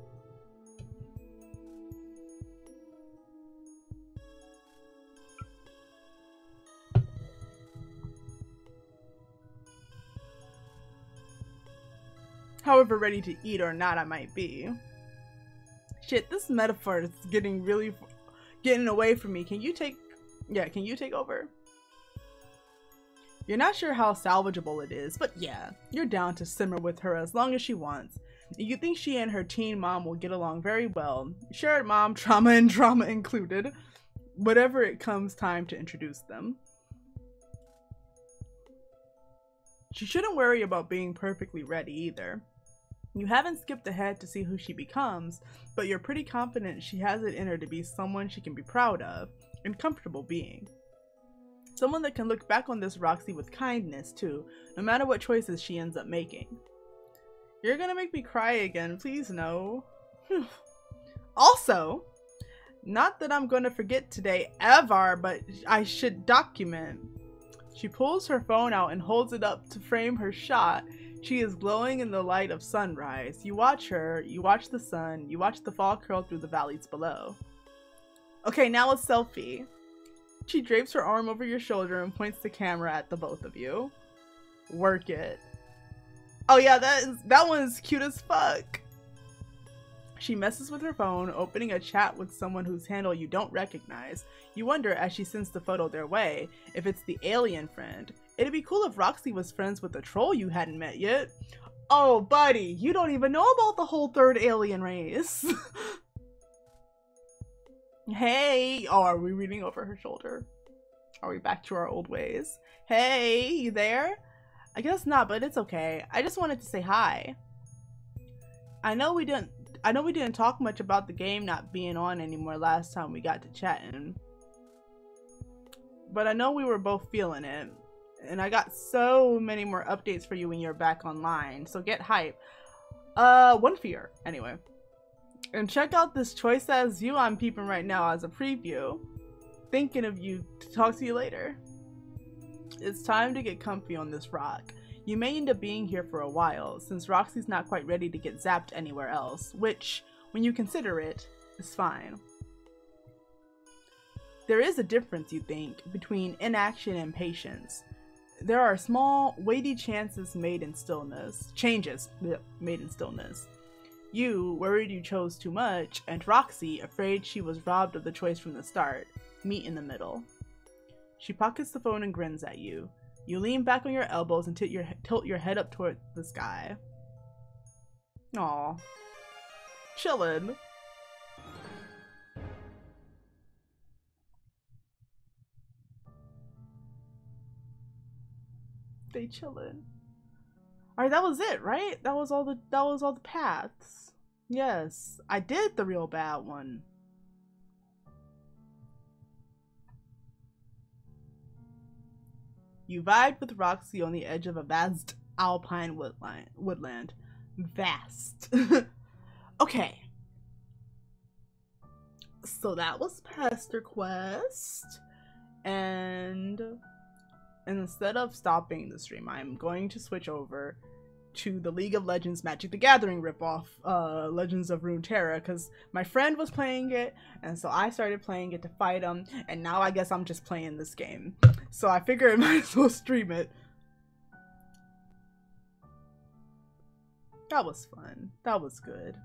However ready to eat or not I might be. Shit, this metaphor is getting away from me. Can you take over? You're not sure how salvageable it is, but yeah, you're down to simmer with her as long as she wants. You think she and her teen mom will get along very well. Shared mom trauma and drama included. Whatever it comes time to introduce them. She shouldn't worry about being perfectly ready either. You haven't skipped ahead to see who she becomes, but you're pretty confident she has it in her to be someone she can be proud of and comfortable being. Someone that can look back on this Roxy with kindness too, no matter what choices she ends up making. You're gonna make me cry again, please no. Also, not that I'm gonna forget today ever, but I should document. She pulls her phone out and holds it up to frame her shot. She is glowing in the light of sunrise. You watch her, you watch the sun, you watch the fall curl through the valleys below. Okay, now a selfie. She drapes her arm over your shoulder and points the camera at the both of you. Work it. Oh yeah, that one's cute as fuck. She messes with her phone, opening a chat with someone whose handle you don't recognize. You wonder, as she sends the photo their way, if it's the alien friend. It'd be cool if Roxy was friends with a troll you hadn't met yet. Oh, buddy, you don't even know about the whole third alien race. Hey! Oh, are we reading over her shoulder? Are we back to our old ways? Hey, you there? I guess not, but it's okay. I just wanted to say hi. I know we didn't talk much about the game not being on anymore last time we got to chatting. But I know we were both feeling it. And I got so many more updates for you when you're back online, so get hype. One fear, anyway. And check out this choice as you I'm peeping right now as a preview. Thinking of you to talk to you later. It's time to get comfy on this rock. You may end up being here for a while, since Roxy's not quite ready to get zapped anywhere else, which, when you consider it, is fine. There is a difference, you think, between inaction and patience. There are small, weighty changes made in stillness. You, worried you chose too much, and Roxy, afraid she was robbed of the choice from the start, meet in the middle. She pockets the phone and grins at you. You lean back on your elbows and tilt your head up toward the sky. Aw. Chillin'. They chillin'. Alright, that was it, right? That was all the paths. Yes, I did the real bad one. You vibed with Roxy on the edge of a vast alpine woodland. Vast. Okay. So that was Pesterquest. And instead of stopping the stream, I'm going to switch over to the League of Legends Magic the Gathering ripoff, Legends of Runeterra, because my friend was playing it, and so I started playing it to fight him, and now I guess I'm just playing this game. So I figure I might as well stream it. That was fun. That was good.